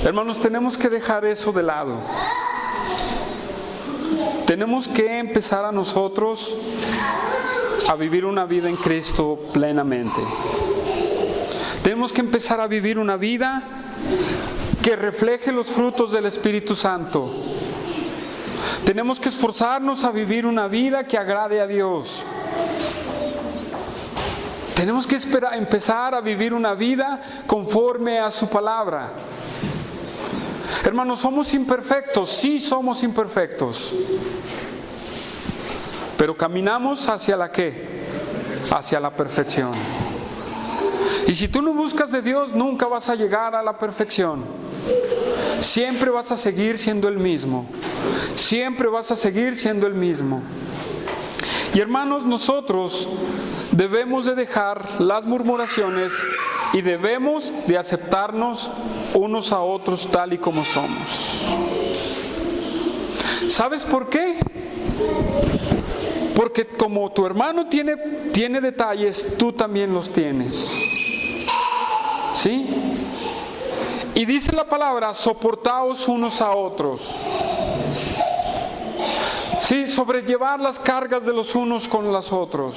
Hermanos, tenemos que dejar eso de lado. Tenemos que empezar a nosotros a vivir una vida en Cristo plenamente. Tenemos que empezar a vivir una vida que refleje los frutos del Espíritu Santo. Tenemos que esforzarnos a vivir una vida que agrade a Dios. Tenemos que empezar a vivir una vida conforme a su palabra. Hermanos, somos imperfectos, sí somos imperfectos. Pero caminamos hacia la ¿qué? Hacia la perfección. Y si tú no buscas de Dios, nunca vas a llegar a la perfección. Siempre vas a seguir siendo el mismo. Siempre vas a seguir siendo el mismo. Y hermanos, nosotros debemos de dejar las murmuraciones y debemos de aceptarnos unos a otros tal y como somos. ¿Sabes por qué? Porque como tu hermano tiene detalles, tú también los tienes. ¿Sí? Y dice la palabra, soportaos unos a otros. Sí, sobrellevar las cargas de los unos con los otros.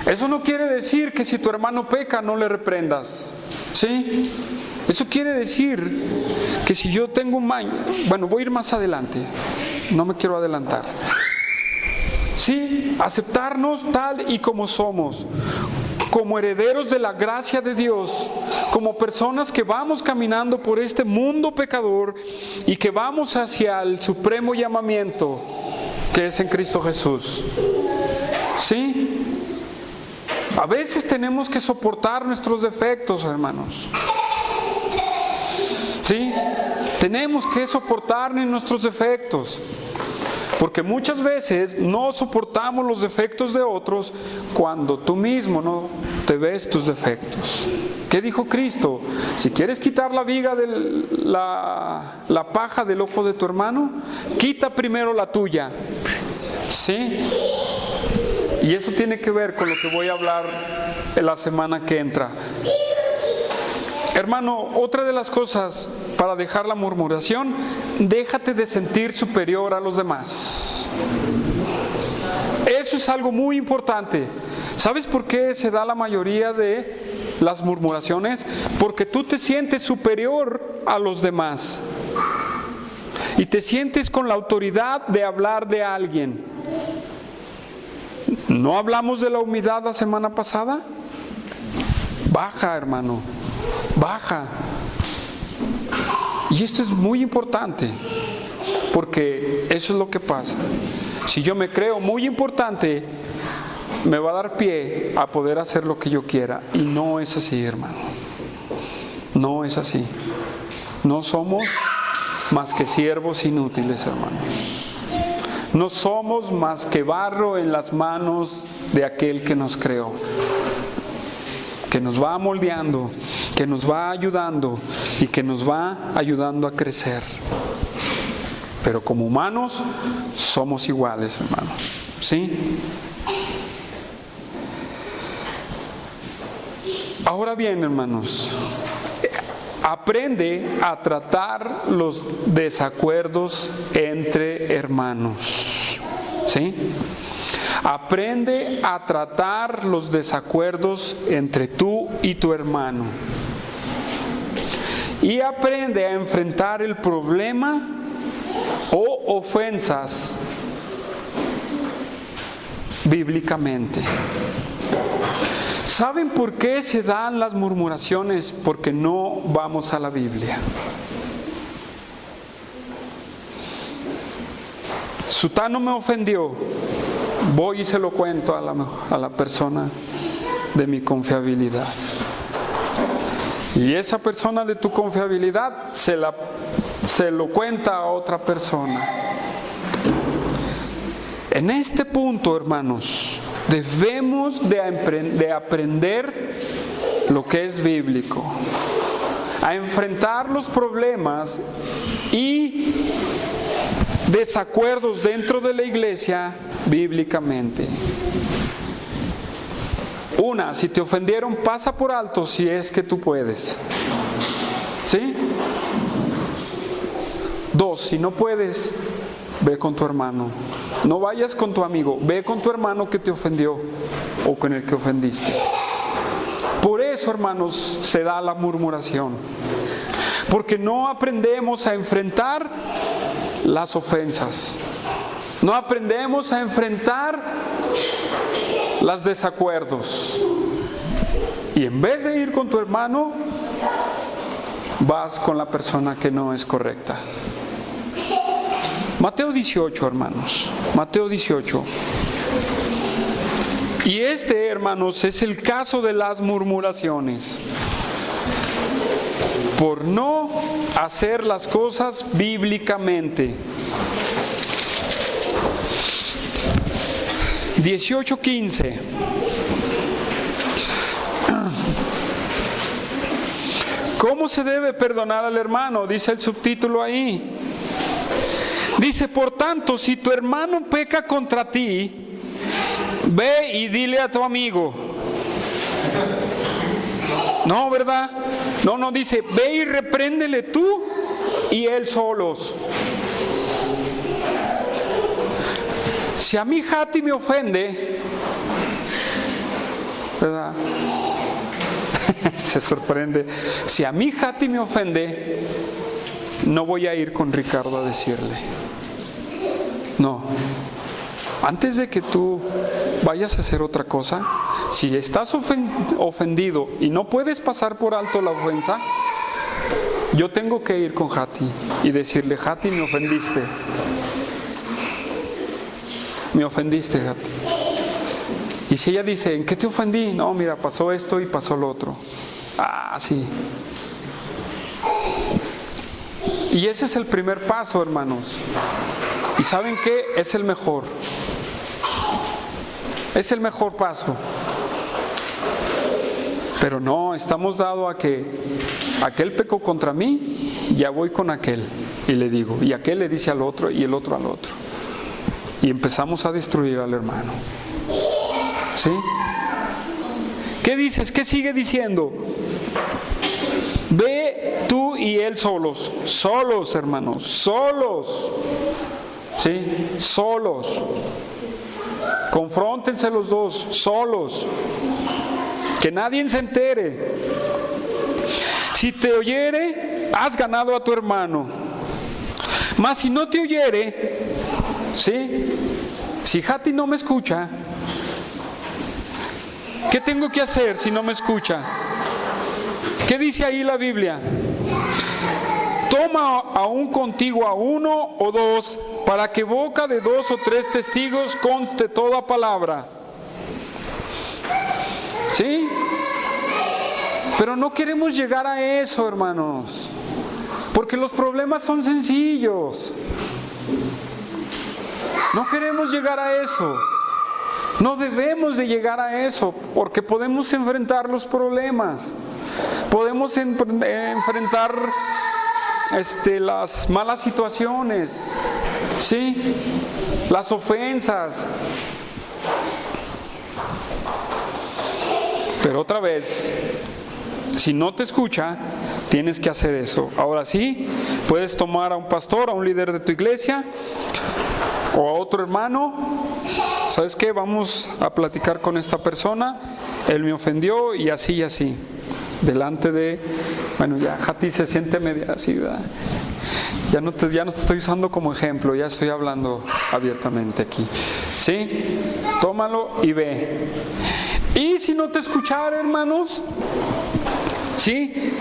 Eso no quiere decir que si tu hermano peca no le reprendas. ¿Sí? Eso quiere decir que si yo tengo un maño, bueno, voy a ir más adelante, no me quiero adelantar. Sí, aceptarnos tal y como somos, como herederos de la gracia de Dios, como personas que vamos caminando por este mundo pecador y que vamos hacia el supremo llamamiento que es en Cristo Jesús. ¿Sí? A veces tenemos que soportar nuestros defectos, hermanos. ¿Sí? Tenemos que soportar nuestros defectos. Porque muchas veces no soportamos los defectos de otros cuando tú mismo no te ves tus defectos. ¿Qué dijo Cristo? Si quieres quitar la viga de la paja del ojo de tu hermano, quita primero la tuya. ¿Sí? Y eso tiene que ver con lo que voy a hablar en la semana que entra. Hermano, otra de las cosas para dejar la murmuración, déjate de sentir superior a los demás. Eso es algo muy importante. ¿Sabes por qué se da la mayoría de las murmuraciones? Porque tú te sientes superior a los demás. Y te sientes con la autoridad de hablar de alguien. ¿No hablamos de la humildad la semana pasada? Baja, hermano. Baja. Y esto es muy importante, porque eso es lo que pasa. Si yo me creo muy importante, me va a dar pie a poder hacer lo que yo quiera. Y no es así, hermano. No es así. No somos más que siervos inútiles, hermanos. No somos más que barro en las manos de aquel que nos creó, que nos va moldeando, que nos va ayudando y que nos va ayudando a crecer. Pero como humanos somos iguales, hermanos. ¿Sí? Ahora bien, hermanos, aprende a tratar los desacuerdos entre hermanos. ¿Sí? Aprende a tratar los desacuerdos entre tú y tu hermano. Y aprende a enfrentar el problema o ofensas bíblicamente. ¿Saben por qué se dan las murmuraciones? Porque no vamos a la Biblia. Sutano me ofendió, voy y se lo cuento a la persona de mi confiabilidad. Y esa persona de tu confiabilidad se lo cuenta a otra persona. En este punto, hermanos, debemos de aprender lo que es bíblico, a enfrentar los problemas y desacuerdos dentro de la iglesia bíblicamente. Una, si te ofendieron, pasa por alto si es que tú puedes. ¿Sí? Dos, si no puedes, ve con tu hermano. No vayas con tu amigo, ve con tu hermano que te ofendió o con el que ofendiste. Por eso, hermanos, se da la murmuración. Porque no aprendemos a enfrentar las ofensas. No aprendemos a enfrentar los desacuerdos. Y en vez de ir con tu hermano, vas con la persona que no es correcta. Mateo 18, hermanos. Mateo 18. Y hermanos, es el caso de las murmuraciones. Por no hacer las cosas bíblicamente. 18:15. ¿Cómo se debe perdonar al hermano? Dice el subtítulo ahí. Dice, por tanto, si tu hermano peca contra ti, ve y dile a tu amigo. No, ¿verdad? No, dice, ve y repréndele tú y él solos. Si a mí Jati me ofende, ¿verdad? Se sorprende. Si a mí Jati me ofende, no voy a ir con Ricardo a decirle. No. Antes de que tú vayas a hacer otra cosa, si estás ofendido y no puedes pasar por alto la ofensa, yo tengo que ir con Jati y decirle, Jati, me ofendiste. Me ofendiste, Jati. Y si ella dice, ¿en qué te ofendí? No, mira, pasó esto y pasó lo otro. Ah, sí. Y ese es el primer paso, hermanos. ¿Y saben qué? Es el mejor. Es el mejor paso. Pero no, estamos dados a que aquel pecó contra mí, ya voy con aquel y le digo, y aquel le dice al otro y el otro al otro. Y empezamos a destruir al hermano. ¿Sí? ¿Qué dices? ¿Qué sigue diciendo? Ve tú y él solos. Solos, hermanos. Solos. ¿Sí? Solos. Confróntense los dos. Solos. Que nadie se entere. Si te oyere, has ganado a tu hermano. Mas si no te oyere, ¿sí? Si Jati no me escucha, ¿qué tengo que hacer si no me escucha? ¿Qué dice ahí la Biblia? Toma aún contigo a uno o dos, para que boca de 2 o 3 testigos conste toda palabra. ¿Sí? Pero no queremos llegar a eso, hermanos, porque los problemas son sencillos. No queremos llegar a eso. No debemos de llegar a eso, porque podemos enfrentar los problemas. Podemos enfrentar las malas situaciones, ¿sí? Las ofensas. Pero otra vez, si no te escucha, tienes que hacer eso. Ahora sí, puedes tomar a un pastor, a un líder de tu iglesia o a otro hermano. ¿Sabes qué? Vamos a platicar con esta persona. Él me ofendió y así. Delante de... Bueno, ya Jati se siente media así, ¿verdad? Ya no te estoy usando como ejemplo, ya estoy hablando abiertamente aquí. ¿Sí? Tómalo y ve. Y si no te escuchara, hermanos, ¿sí?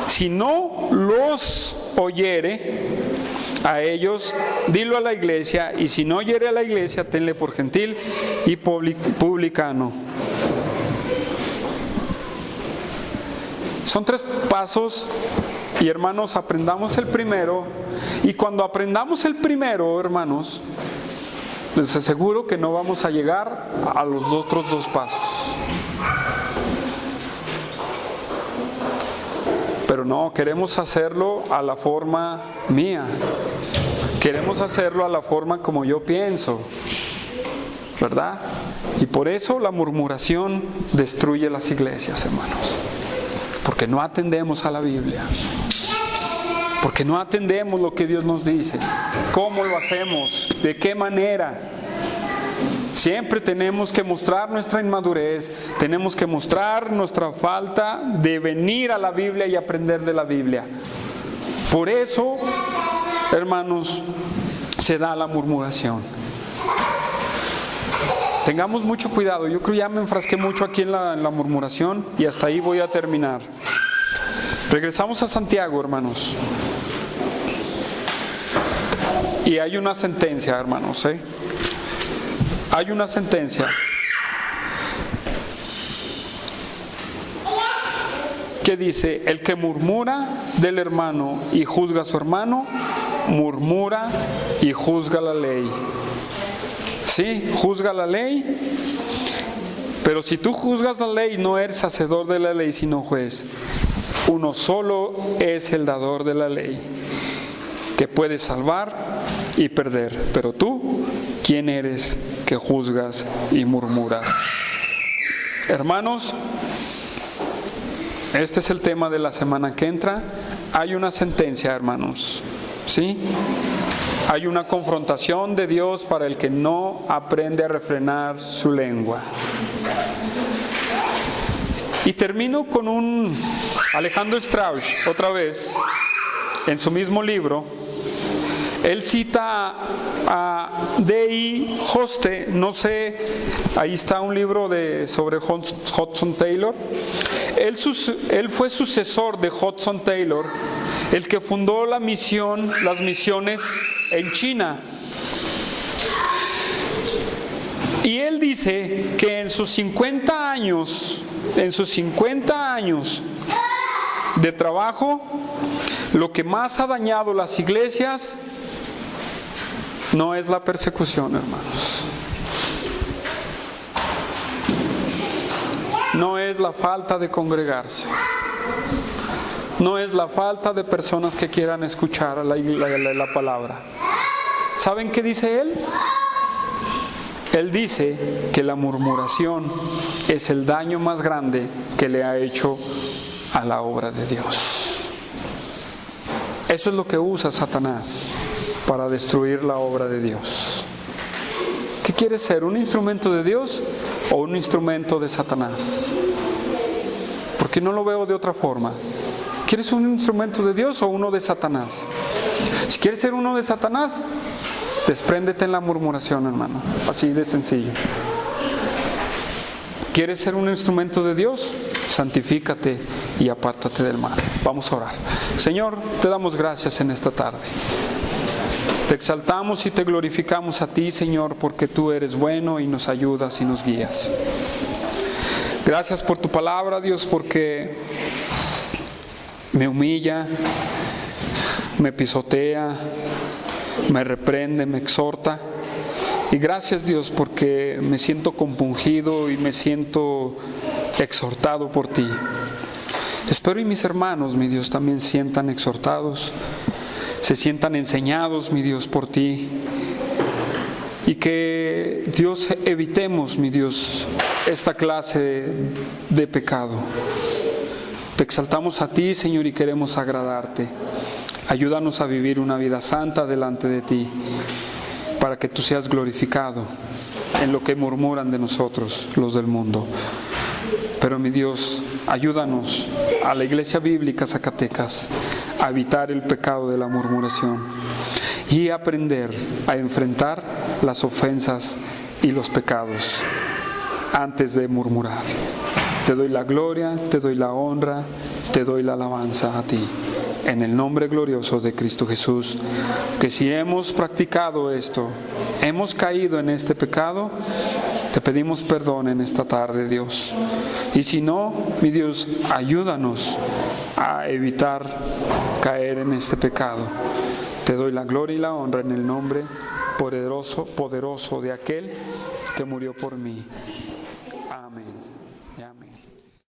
Si no los oyere a ellos, dilo a la iglesia, y si no oyere a la iglesia, tenle por gentil y publicano. Son 3 pasos, y hermanos, aprendamos el primero, y cuando aprendamos el primero, hermanos, les aseguro que no vamos a llegar a los otros 2 pasos. Pero no, queremos hacerlo a la forma mía. Queremos hacerlo a la forma como yo pienso, ¿verdad? Y por eso la murmuración destruye las iglesias, hermanos. Porque no atendemos a la Biblia. Porque no atendemos lo que Dios nos dice. ¿Cómo lo hacemos? ¿De qué manera? Siempre tenemos que mostrar nuestra inmadurez, tenemos que mostrar nuestra falta de venir a la Biblia y aprender de la Biblia. Por eso, hermanos, se da la murmuración. Tengamos mucho cuidado. Yo creo que ya me enfrasqué mucho aquí en la murmuración, y hasta ahí voy a terminar. Regresamos a Santiago, hermanos. Y hay una sentencia, hermanos, Hay una sentencia que dice: el que murmura del hermano y juzga a su hermano, murmura y juzga la ley. Sí, juzga la ley, pero si tú juzgas la ley, no eres hacedor de la ley, sino juez. Uno solo es el dador de la ley, que puede salvar y perder. Pero tú, ¿quién eres que juzgas y murmuras? Hermanos, este es el tema de la semana que entra. Hay una sentencia, hermanos, ¿sí? Hay una confrontación de Dios para el que no aprende a refrenar su lengua. Y termino con Alejandro Strauss, otra vez, en su mismo libro. Él cita a D.I. Hoste, no sé, ahí está un libro sobre Hudson Taylor. Él fue sucesor de Hudson Taylor, el que fundó las misiones en China. Y él dice que en sus 50 años de trabajo, lo que más ha dañado las iglesias no es la persecución, hermanos. No es la falta de congregarse. No es la falta de personas que quieran escuchar la palabra. ¿Saben qué dice él? Él dice que la murmuración es el daño más grande que le ha hecho a la obra de Dios. Eso es lo que usa Satanás para destruir la obra de Dios. ¿Qué quieres ser? ¿Un instrumento de Dios o un instrumento de Satanás? Porque no lo veo de otra forma. ¿Quieres un instrumento de Dios o uno de Satanás? Si quieres ser uno de Satanás, despréndete en la murmuración, hermano. Así de sencillo. ¿Quieres ser un instrumento de Dios? Santifícate y apártate del mal. Vamos a orar. Señor, te damos gracias en esta tarde. Te exaltamos y te glorificamos a ti, Señor, porque tú eres bueno y nos ayudas y nos guías. Gracias por tu palabra, Dios, porque me humilla, me pisotea, me reprende, me exhorta. Y gracias, Dios, porque me siento compungido y me siento exhortado por ti. Espero y mis hermanos, mi Dios, también sientan exhortados, se sientan enseñados, mi Dios, por ti. Y que, Dios, evitemos, mi Dios, esta clase de pecado. Te exaltamos a ti, Señor, y queremos agradarte. Ayúdanos a vivir una vida santa delante de ti, para que tú seas glorificado en lo que murmuran de nosotros, los del mundo. Pero, mi Dios, ayúdanos a la Iglesia Bíblica Zacatecas a evitar el pecado de la murmuración y aprender a enfrentar las ofensas y los pecados antes de murmurar. Te doy la gloria, te doy la honra, te doy la alabanza a ti. En el nombre glorioso de Cristo Jesús, que si hemos practicado esto, hemos caído en este pecado, te pedimos perdón en esta tarde, Dios. Y si no, mi Dios, ayúdanos a evitar caer en este pecado. Te doy la gloria y la honra en el nombre poderoso de aquel que murió por mí.